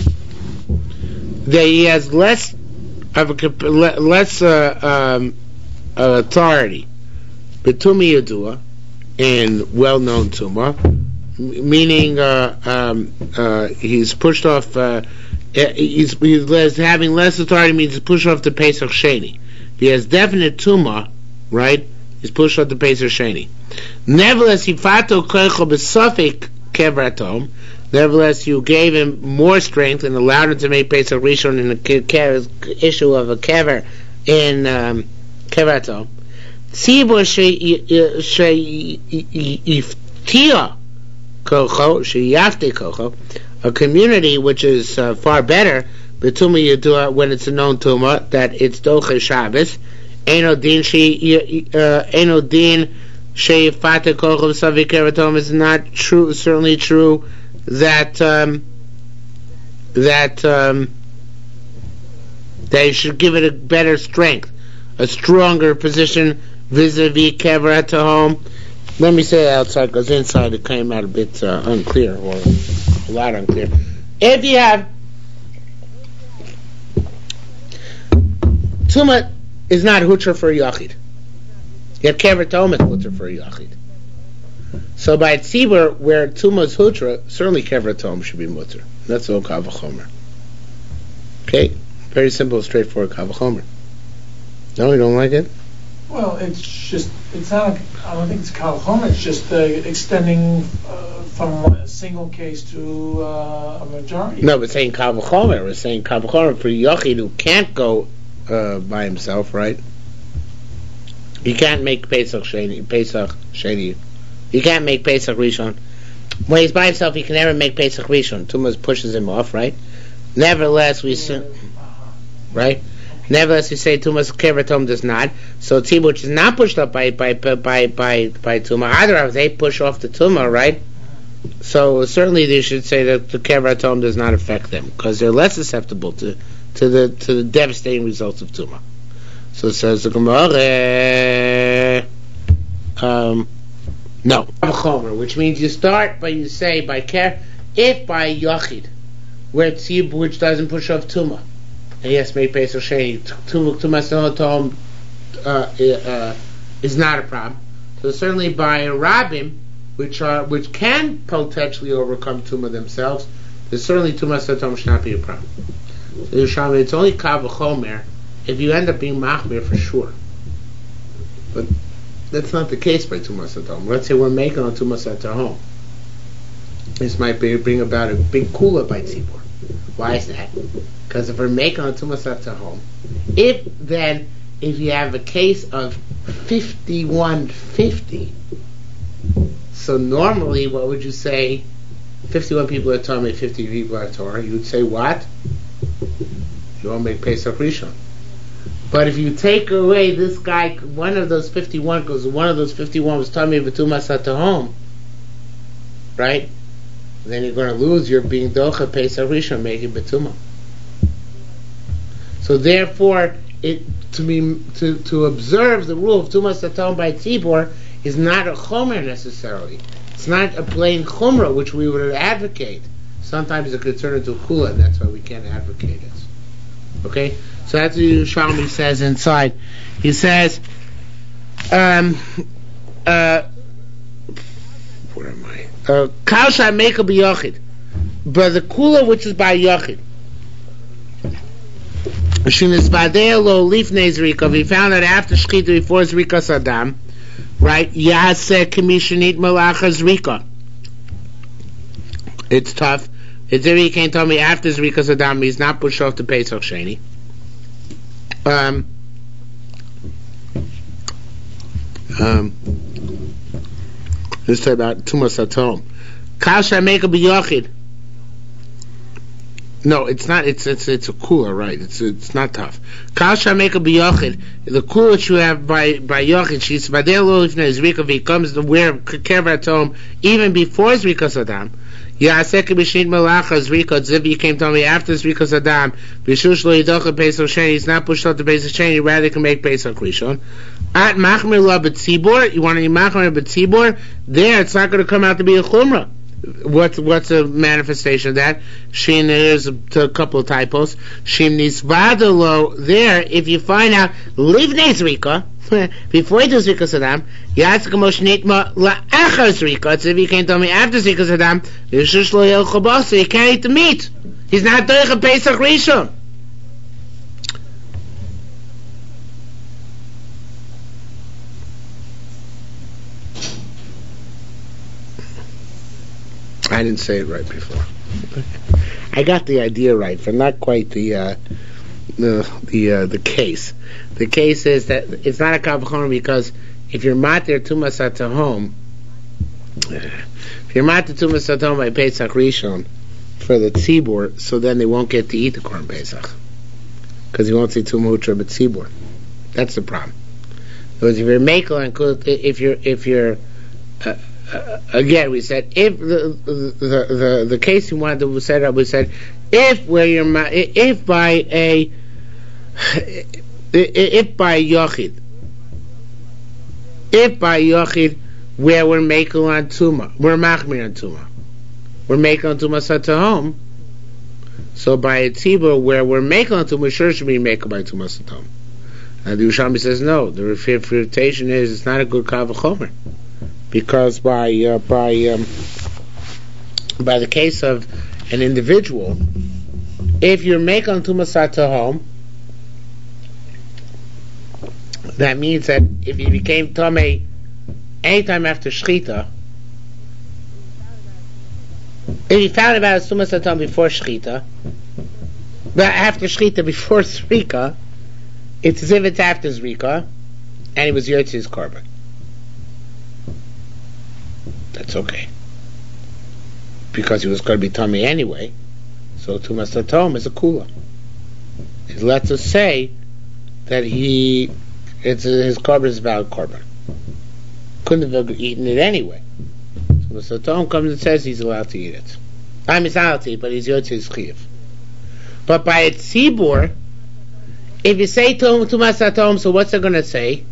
that he has less of authority. Betumi yadua, in well-known tumah, meaning he's pushed off. He's having less authority means he's pushed off the Pesach Sheni. If he has definite tumah, right? He's pushed off the Pesach Sheni. Nevertheless, hifato koicho b'safik kever atom. Nevertheless, you gave him more strength and allowed him to make Pesach Rishon in the issue of a kever in kever atom. Tzibur she'iftia kocho, she'yafte kocho, a community which is far better, B'tuma Yedua, when it's a known Tuma, that it's Doche Shabbos, Eino Din She'ifate Kochel Savi Keratom, is not true, certainly true, that they should give it a better strength, a stronger position vis-a-vis Kevra to home. Let me say it outside, because inside it came out a bit unclear, or a lot unclear. If you have Tuma is not Hutra for a Yachid, yet Kevra to home is Hutra for a Yachid. So by Tzibur, where Tuma is Hutra, certainly Kevra to home should be Mutter. That's all Kavachomer. Okay? Very simple, straightforward Kavachomer. No, you don't like it? Well, it's not, I don't think it's Kavachomer, it's just extending from a single case to a majority. No, we're saying Kavachomer. We're saying Kavachomer for Yachid who can't go by himself, right? He can't make Pesach Sheni. He can't make Pesach Rishon. When he's by himself, he can never make Pesach Rishon. Tumas pushes him off, right? Nevertheless, we say, right? Nevertheless, we say Tumas Keratom does not. So Tzibur, which is not pushed up by Tuma, either of they push off the Tuma, right? So certainly they should say that the Keratom does not affect them because they're less susceptible to the devastating results of Tuma. So it says the Gemara. No, which means you start by you say if by Yachid, where Tzibur which doesn't push off Tuma, and yes, make Pesach Sheni, Tuma is not a problem. So certainly by Rabbim, which can potentially overcome Tuma themselves, there's certainly Tuma Satom should not be a problem. So Yerushalmi, it's only Kav Chomer if you end up being Machmir for sure. But that's not the case by Tumas at home. Let's say we're making on Tumas at home. This might bring about a big kula by Tzibur. Why is that? Because if we're making on Tumas at home, if you have a case of 51-50, so normally what would you say? 51 people are Torah, 50 people are Torah. You would say what? You won't make Pesach Rishon. But if you take away this guy, one of those 51, because one of those 51 was Tommy B'tumas at home, right? Then you're going to lose your being Docha Pesach Rishon, making B'tumah. So therefore, to observe the rule of Tumas at home by Tzibur is not a Chomer necessarily. It's not a plain Chumrah, which we would advocate. Sometimes it could turn into Kula, and that's why we can't advocate it. Okay? So that's what Yerushalmi says inside. He says, where am I? Kalsha Meka B'Yachid. But the Kula which is by Yachid. Shinisbadeo Lifnei Zrika. We found that after Shchita, before Zrika Saddam, right? Yaseh Kamishanit Malacha Zrika. It's tough. It's if he can't tell me after Zrika Saddam, he's not pushed off to Pesach Sheni. Let's talk about Tumas Atom. Kasha Meka B'Yachid. No, it's not. It's a kula, right? It's not tough. Kasha Meka B'Yachid. The kula that you have by Yachid, she's Vadelo Ifnei Zrika. He comes to wear Kever Atom even before Zrika Saddam. Yasek B'Shin Malacha Zrika. Zivi came to me after Zrika Saddam. B'Shush Lo Yidocha Pesach Sheni. He's not pushed out to Pesach Sheni. Rather can make Pesach Rishon. At Machmir La B'Tzibur. You want to be Machmir B'Tzibur? There, it's not going to come out to be a Chumrah. What's a manifestation of that? Shin, there's a couple of typos. Shim Nisvadalo. There, if you find out Livnei Zrika. Before he does Zrika Saddam, Yasek Moshnitma La'achar Zrika. So if you can't tell me after Zrika Saddam, Yishush Lo Yel Chabasa, he can't eat the meat. He's not doing a Pesach Rishon. I didn't say it right before. I got the idea right, but not quite the case. The case is that it's not a kavachon because if you're matir tumas at home, if you're matir tumas at home by Pesach Rishon, for the tzibur, so then they won't get to eat the Korban Pesach. Because he won't say Tumah Utra but tzibur. That's the problem. Because if you're makel and if you're again, we said if the case we wanted to set up, we said if by Yochid, where we're makel on Tumah, we're machmir on Tumah, we're makel on Tumah Satahom. So by a tzibur where we're makel on Tumah, sure should be makel by Tumah Satahom. And the Yerushalmi says no. The refutation is it's not a good kav v'chomer, because by the case of an individual, if you're makel on Tumah Satahom, that means that if he became tamei anytime after shchita, if he found about his Tumah Satahom before shchita, but after shchita before zrika, it's as if it's after zrika, and he was yotze his korban. That's okay, because he was going to be tamei anyway. So Tumah Satahom is a kula. It lets us say that his korban is a valid korban. Couldn't have eaten it anyway. So the Satahom comes and says he's allowed to eat it. He's allowed to eat, but he's yotze his chiyuv. But by a tzibur, if you say Tumah Satahom, so what's it going to say?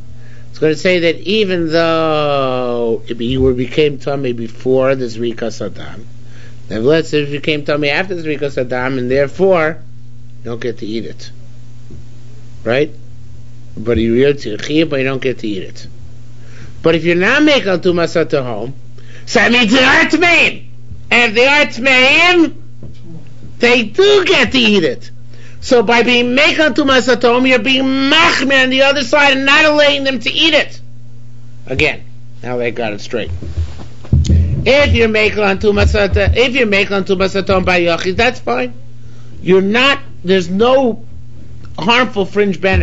It's going to say that even though you became tamei before the zrika sadam, nevertheless, if you became tamei after the zrika sadam, and therefore you don't get to eat it, right? But you yotze chiyuv, but you don't get to eat it. But if you're not making Tumah Satahom, so that means they are tmeim, and if they are tmeim, they do get to eat it. So by being makel Tumah Satahom, you're being machmir on the other side and not allowing them to eat it. Again, now they got it straight. If you're makel on Tumah Satahom by Yochid, that's fine. There's no harmful fringe side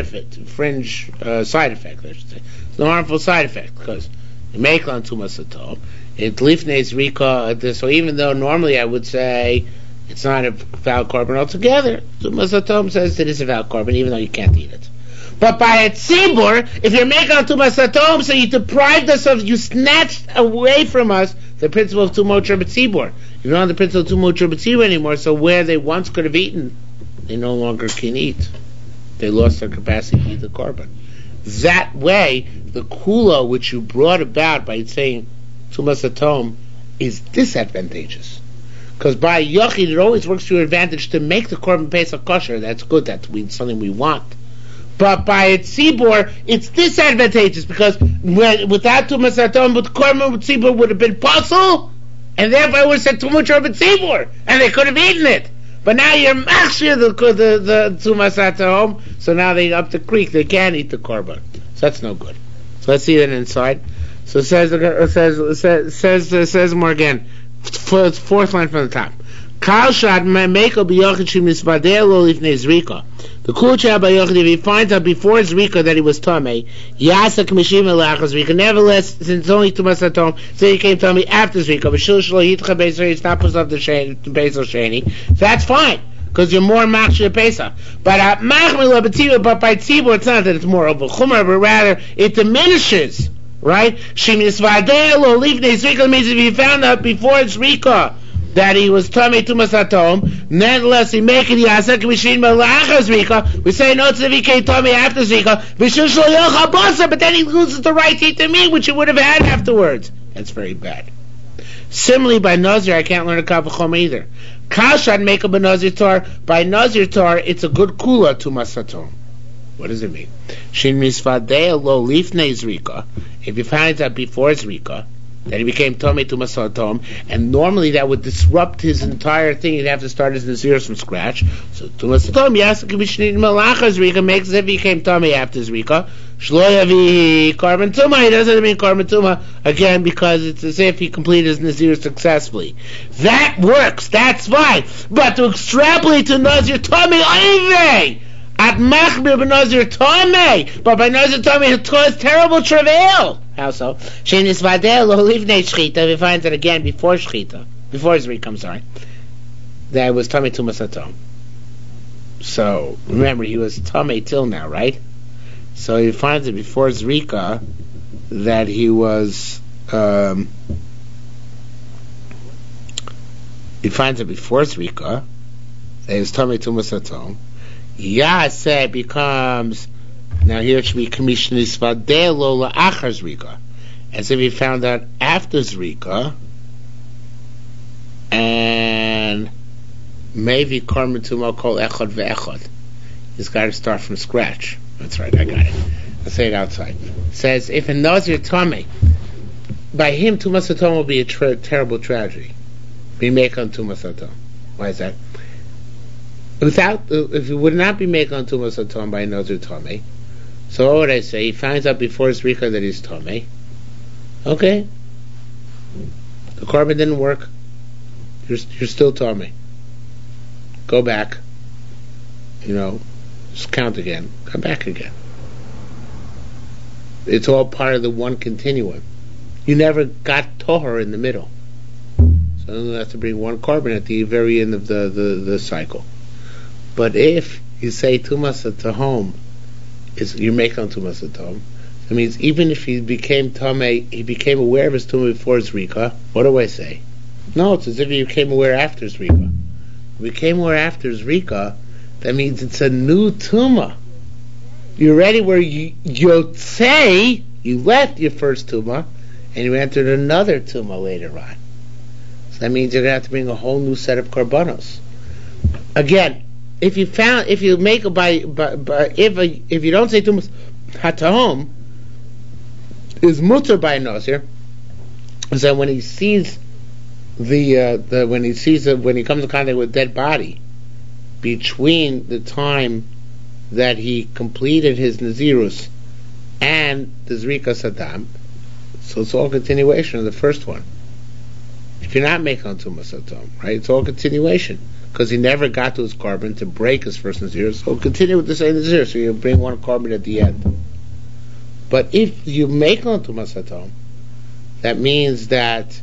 effect, I should say. No harmful side effect, because you make on Tumah Satahom, it lifnei zrika. So even though normally I would say it's not a valid korban altogether, Tumah Satahom says it is a valid korban, even though you can't eat it. But by a tzibur, if you're making on Tumah Satahom, so you deprived us of, you snatched away from us the principle of Tumah Utra b'tzibur. You don't have the principle of Tumah Utra b'tzibur anymore. So where they once could have eaten, they no longer can eat. They lost their capacity to eat the korban. That way, the kula which you brought about by saying Tumah Satahom is disadvantageous. Because by Yochid, it always works to your advantage to make the Korban Pesach kosher. That's good. That's something we want. But by a tzibur, it's disadvantageous, because without Tumah Satahom, but the Korban tzibur would have been possible, and therefore it would have said Tumah tzibur, and they could have eaten it. But now you're machshir the Tumah Satahom, so now they up the creek, they can't eat the korban. So that's no good. So let's see that inside. So it says more again. Fourth line from the top. Kal shad mekel b'yochid shemispadeh lo lifnei zrika. The kulcha by Yochid, if he finds out before zrika that he was tamei, yasak mishim elach zrika. Nevertheless, since it's only Tumah Satahom, so he came tamei after zrika. V'shil shlo yitcha beisol, it's not put up the beisol sheni. That's fine, because you're more machshir Pesach. But machmir b'tzibur, but by tzibur, it's not that it's more of a chumrah, but rather it diminishes. Right? Shemisvadeh lo lifnei zrika means if he found out before zrika that he was tamei Tumah Satahom, nevertheless he make it yasak mishin malacha zrika. We say no, it's if he came tamei after zrika, v'shul shlo yochal basa, but then he loses the right to eat the meat which he would have had afterwards. That's very bad. Similarly, by Nazir, I can't learn a kaf v'chom either. Kashad make a b'Nazir tar. By Nazir tar, it's a good kula Tumah Satahom. What does it mean? Shin misvadeh lo lifnei zrika. If he finds out before zrika that he became tamei Tumah Satahom, and normally that would disrupt his entire thing, he'd have to start his nazir from scratch. So Tumah Satahom, yes, malacha zrika makes as if he came tamei after zrika. Shlo yavi korban tumah. He doesn't mean korban tumah again, because it's as if he completed his nazir successfully. That works. That's fine. But to extrapolate to nazir tamei anyway. At machmir b'nazir tamei, but by nazir tamei it caused terrible travail. How so? Shenis vadeh lo livnei shchita. If he finds it again before shchita, before zrika, I'm sorry. that was Tamei Tumas Hatom. So remember, he was Tamei till now, right? So he finds it before Zrika that he was. He finds it before Zrika that he was Tamei Tumas Hatom. Yaseh becomes, now here it should be Commission Isvadeh Lo La'achar Zrika, as if he found out after Zrika, and maybe Karman Tuma Kol Echad Ve'echad. He's got to start from scratch. That's right, I got it. I'll say it outside. It says, if a Nazir Tamei, by him Tumas Hatom will be a terrible tragedy. Be Mekon Tumas Hatom. Why is that? If it would not be Mekon Tumas Hatom by Nazir Tamei, so what would I say? He finds out before his Rika that he's Tamei. Okay. The carbon didn't work. You're still Tamei. Go back. Just count again. Come back again. It's all part of the one continuum. You never got Tohar in the middle. So you have to bring one carbon at the very end of the cycle. But if you say Tumas Hatom, you're making Tumas Hatom. That means even if he became Tamei, he became aware of his Tumah before his Rika. What do I say? No, it's as if he became aware after his Rika. If he became aware after his Rika, that means it's a new Tumah. You're ready where you say you left your first Tumah and you entered another Tumah later on. So that means you're going to have to bring a whole new set of Karbanos. Again, if you make a if you don't say Tumas Hatom is mutter by Nazir, so when he sees when he comes in contact with a dead body, between the time that he completed his Nazirus and the Zrika Saddam, so it's all continuation of the first one. If you're not making Tumas Hatom, right, it's all continuation, because he never got to his carbon to break his first Nazir, so continue with the same Nazir, so you bring one carbon at the end. But if you make Tumas Hatom, that means that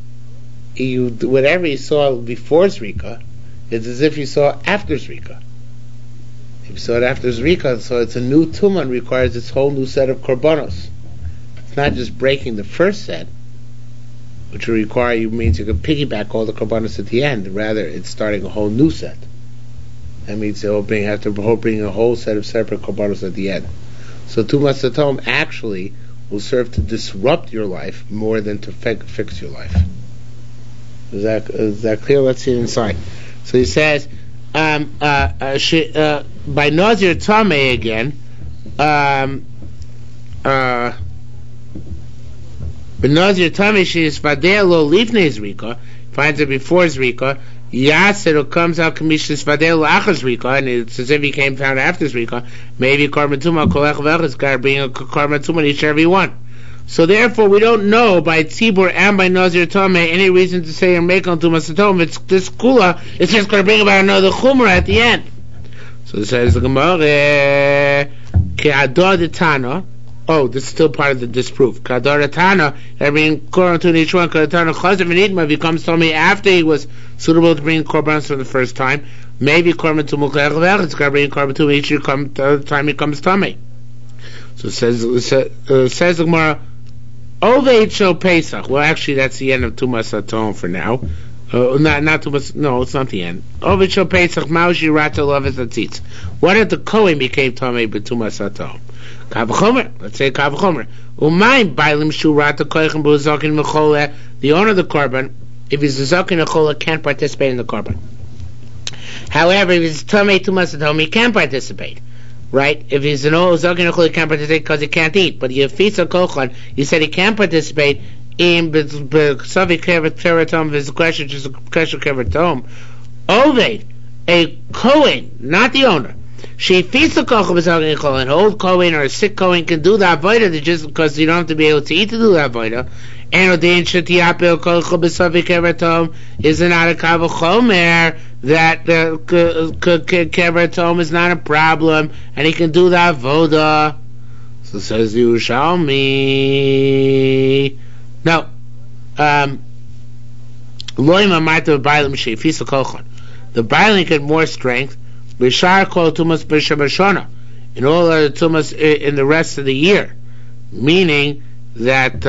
whatever you saw before Zrika, it's as if you saw after Zrika. If you saw it after Zrika, so it's a new Tumah and requires its whole new set of Korbanos. It's not just breaking the first set, which will require means you can piggyback all the Korbanos at the end. Rather, it's starting a whole new set. That means they'll bring a whole set of separate Korbanos at the end. So Tumas Hatom actually will serve to disrupt your life more than to fix your life. Is that clear? Let's see it inside. So he says, by Nazir Tamei again, by Nazir Tamei she is Vadeh Lo Lifnei Zrika, finds it before Zrika. Yasser comes out Commission Vadeh Lo Achar Zrika, and it's as if he came found after Zrika. Maybe Karban Tumah Kolech Vechas got to bring a Karban Tumah each and every one. So therefore, we don't know by Tzibur and by Nazir Tamei any reason to say you're making Tumas Hatom. It's this Kula. It's just going to bring about another Chumrah at the end. So it says the Gemara, Ke'adar Tana. Oh, this is still part of the disproof. Ke'adar Tana. Every Korban to each one. Ke'adar Tana Chazav V'nidma becomes Tamei after he was suitable to bring Korbanos for the first time. Maybe Korban to Muklech Vech. It's going to bring Korban to each time he comes Tamei. So it says the Gemara. Oved Shel Pesach. Well, actually, that's the end of Tumas Hatom for now. Not Tumas. No, it's not the end. Oved Shel Pesach. Maushi Rata Loves Atzitz. What if the Kohen became Tamei b'Tumas Hatom? Kavachomer. Let's say Kavachomer. Umayim Bailim Shu Rata Koichem B'Zakin Mechole. The owner of the carbon, if he's a Zakin Mechole, can't participate in the carbon. However, if he's Tamei Tumas Hatom, he can participate. Right? If he's an old Zakin Echol, he can't participate because he can't eat. But if he's a Kochan, you said he can participate in B'Savi Keratom, his question, just a question Keratom. Oved, a Kohen, not the owner. She feeds the Kochan B'Zakin Echol, an old Kohen or a sick Kohen can do the Avodah just because you don't have to be able to eat to do the Avodah. And Odein Shetiapel Kochan B'Savi Keratom is not a Kavachomer that Keratom is not a problem and he can do the Avodah. So says Yerushalmi. No. The biling had more strength. Bishar called tumas b'shabashana. In all other tumas in the rest of the year, meaning that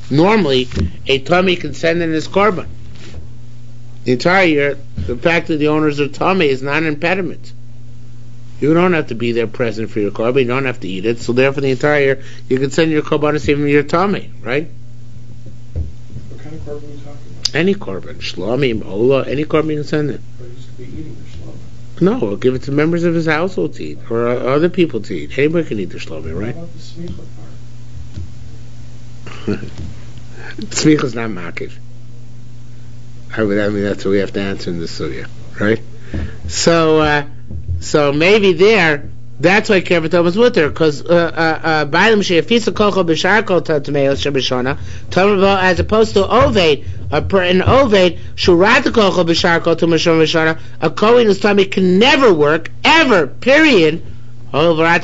normally a tummy can send in his korban. The entire year, the fact that the owners are tummy is not an impediment. You don't have to be there present for your korban. You don't have to eat it. So therefore, the entire year, you can send your korbanos even your tummy, right? What kind of korban are we talking about? Any korban, shlomi, ola, any korban you can send it. But he's going to be eating the shlomi. No, we'll give it to members of his household to eat, or other people to eat. Anybody can eat the shlomi, right? What about the smicha part? Smicha's not makiv. I mean, that's what we have to answer in the sugya, right? So maybe there, that's why Kervatom is with her, because as opposed to Oved, an Oved, a Kohen whose tummy can never work, ever, period. Maybe not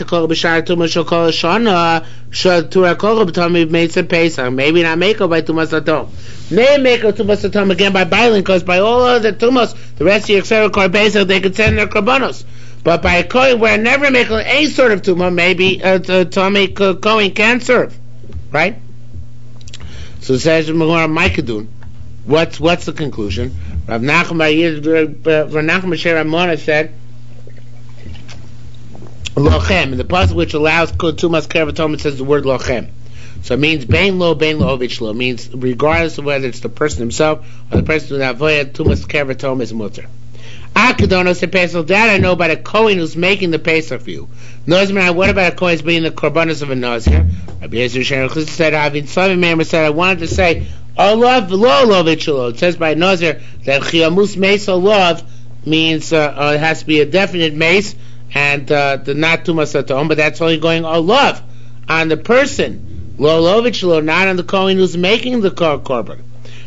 make up by Tumas Atom. May make up Tumas Atom again by biling, because by all other Tumas, the rest of your Xerah Pesach, they could send their Korbanos. But by a Kohen where I never make any sort of Tumah, maybe a tummy Kohen can serve. Right? So it says Maikadun. What's the conclusion? Rav Nachman Sher Ramona said, Lochem, in the passage which allows Tumas Kervatom, it says the word Lochem. So it means Bein Lo Ovich Lo. It means regardless of whether it's the person himself or the person who avoided Tumas Kervatom is mutter. Akadonos the Pesach, that I know about a Kohen who's making the Pesach for you. Nozman, what about a Kohen who's being the Korbanos of a Nazir? Rabbi Yezer Shem said, having Slavim Member said, I wanted to say, Olav Lo Ovich Lo. It says by Nazir that Chiyamus Meis Olav means it has to be a definite mace, and the not Tumas Atom, but that's only going Olav on the person. Lo Lovich Lo, not on the Kohen who's making the korban.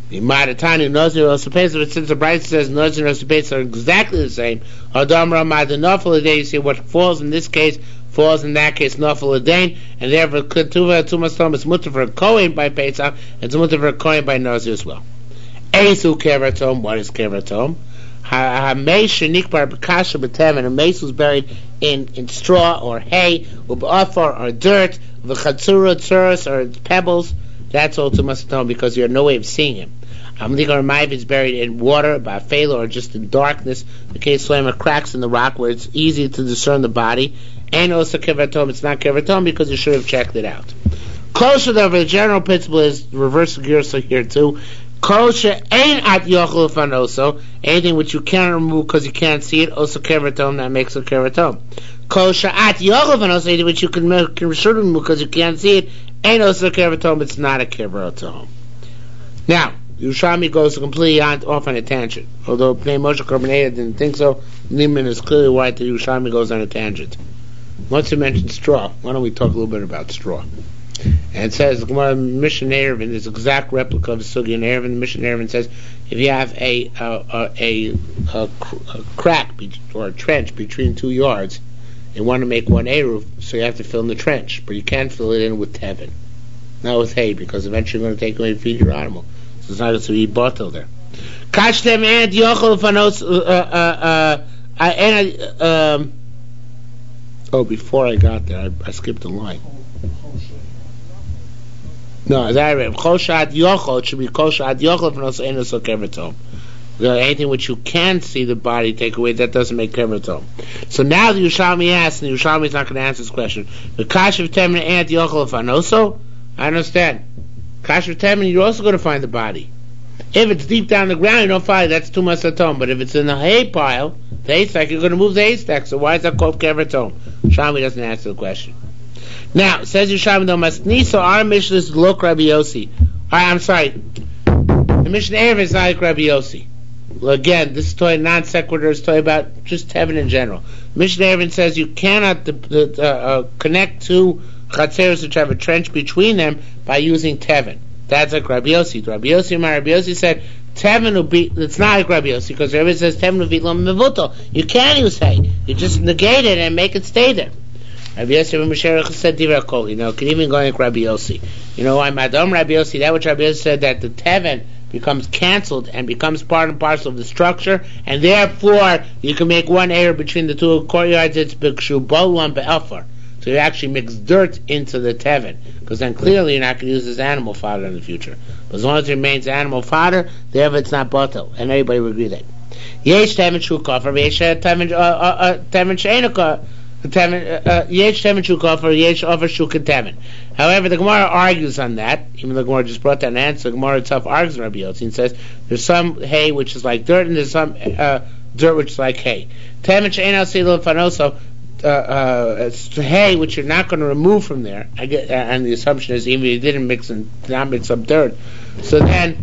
The Maratani Nazir also Pesach, since the Bride says Nazir and Pesach are exactly the same. Adam Ramad and Nafal Adain, you see what falls in this case falls in that case Nafal Adain, and therefore Tumas Atom is mutter for a Kohen by Pesach, and it's mutter for a Kohen by Nazir as well. Eisu Kervatom, what is Kervatom? A mace was buried in straw or hay, or dirt, or pebbles. That's all Tumas Atom, because you have no way of seeing him. Amligar is buried in water, bafela, or just in darkness. The case of cracks in the rock where it's easy to discern the body. And also Kervatom, it's not Kervatom because you should have checked it out. Closer though, the general principle is reverse Gersa here too. Kosher ain't at yochel fanoso, anything which you can't remove because you can't see it, also kervatom, that makes a kervatom. Kosher at yochel fanoso, anything which you can remove because you can't see it, ain't also kervatom, it's not a kervatom. Now, Yerushalmi goes completely off on a tangent. Although Pnei Moshe Korbaneda didn't think so, Neiman is clearly right that Yerushalmi goes on a tangent. Once you mentioned straw, why don't we talk a little bit about straw? And it says, the Gemara Mishnah Erevin is an exact replica of the Sugya Erevin. The Mishnah Erevin says, if you have a crack or a trench between 2 yards, you want to make one Eruv, so you have to fill in the trench, but you can't fill it in with tevin, not with hay, because eventually you're going to take away and feed your animal. So it's not going to be bottle there. Kashtem and yochel fanos. Before I got there, I skipped a line. No, that right. Koshat yochel, it should be koshat yochel fanos enos kevatom. Anything which you can see the body take away, that doesn't make kevatom. So now the Yerushalmi asks, and the Yerushalmi is not going to answer this question. The kashav temin and yochel fanoso. I understand. Kashav temin, you're also going to find the body. If it's deep down the ground, you don't find it. That's Tumas Atom. But if it's in the hay pile, the haystack, you're going to move the haystack. So why is that called kevatom? Yerushalmi doesn't answer the question. Now, says Yerushalmi, though, Masniso, our Mishnah is Lok Rabbi Yossi. I'm sorry. The Mishnah Erev is not like Rabbi Yossi. Well, again, this is talking non sequitur, is talking about just Tevin in general. Mishnah Erev says you cannot connect two chatzeros which have a trench between them by using Tevin. That's like Rabbi Yossi. Rabbi Yossi said Tevin will be, it's not like Rabbi Yossi, because Rabbi says Tevin will be lo mevuto. You can't use hay. You just negate it and make it stay there. Rabbi Yossi said Divra Kol, it can even go like Rabbi Yossi. You know why? Madam Rabbi Yossi, that which Rabbi Yossi said that the Tevin becomes cancelled and becomes part and parcel of the structure, and therefore you can make one error between the two courtyards. It's b'kshu bolam be'elfar. So you actually mix dirt into the teven, because then clearly you're not going to use this animal fodder in the future. But as long as it remains animal fodder, therefore it's not batel, and everybody would agree that. Yesh teven shu kofar, yesh teven she'enu kofar. Yesh teven shu kofar, yesh offer shu keteven. However, the Gemara argues on that. Even though the Gemara just brought that an answer, the Gemara itself argues on Rabbi Yossi and says there's some hay which is like dirt, and there's some dirt which is like hay. Teven she'enu asilo fanoso. Hay which you're not going to remove from there. I get, and the assumption is even if you didn't not mix up dirt. So then,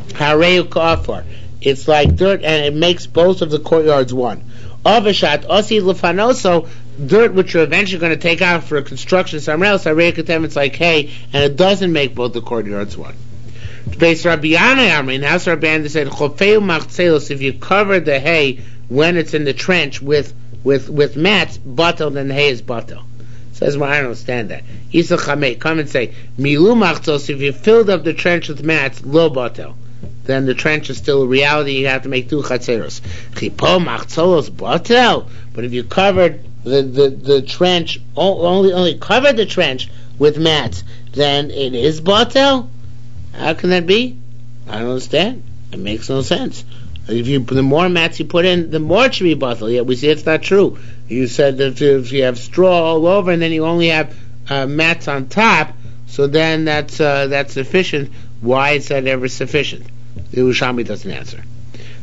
hareu kafar. It's like dirt, and it makes both of the courtyards one. Avashat osi lefanoso, dirt which you're eventually going to take out for a construction somewhere else. Hareu katem, it's like hay, and it doesn't make both the courtyards one. Based Rabbi Yana Amrin, House Rabbi Yana said chofeu machzelos. If you cover the hay when it's in the trench with mats, batel, then the hay is batel. Says, well, I don't understand that. Isa chamei, come and say, milu machzos, if you filled up the trench with mats, lo batel, then the trench is still a reality, you have to make two chatzeros. Chipo machzolos batel, but if you covered the trench, only covered the trench with mats, then it is batel? How can that be? I don't understand. It makes no sense. The more mats you put in, the more it should be batel. Yet we see it's not true. You said that if you have straw all over and then you only have mats on top, so then that's sufficient. Why is that ever sufficient? The Yerushalmi doesn't answer.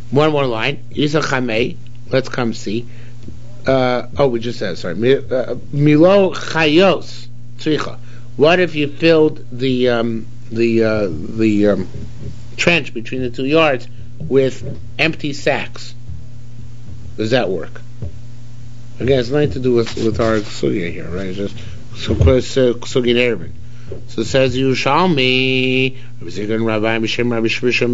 One more line. Yisa chamei. Let's come see. We just said, sorry. Milo chayos tzricha. What if you filled the trench between the 2 yards with empty sacks? Does that work? Again, it's nothing to do with our sugya here, right? It's just sugya erevin. So it says Yerushalmi, Rabbi Shimon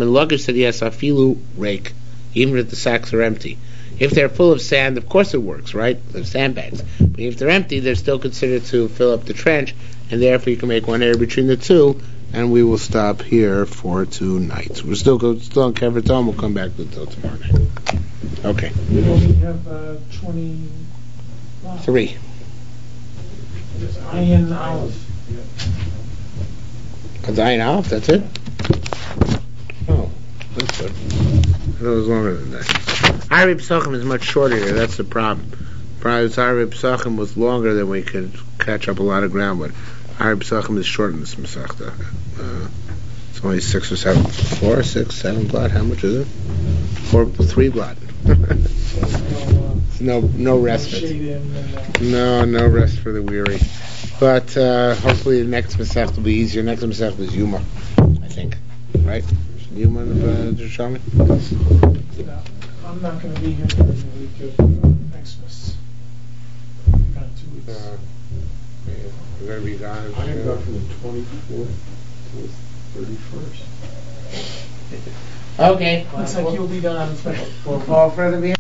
and Luggage said yes, afilu rake, even if the sacks are empty. If they're full of sand, of course it works, right? They're sandbags. But if they're empty, they're still considered to fill up the trench, and therefore you can make one error between the two. And we will stop here for tonight. We're still on Kever Tom. We'll come back until tomorrow night. Okay. We only have 3. Ayin Aleph. It's Ayin Aleph, that's it? Oh, that's good. I thought it was longer than that. Ari Pesachim is much shorter here, that's the problem. Probably Ari Pesachim was longer than we could catch up a lot of ground with. Ari Pesachim is short in this Masechta. It's only 6 or 7, 4, 6, 7 blot. How much is it? 3 blot. no respite. No rest for the weary. But hopefully the next Masechta will be easier. Next Masechta is Yuma, I think. Right? Yuma and Yerushalmi? I'm not going to be here during the week of Xmas. We've got 2 weeks. We're going to be gone. I am gone from the 24th to the 31st. Okay. Looks like you'll be gone on the 20th. We'll call for the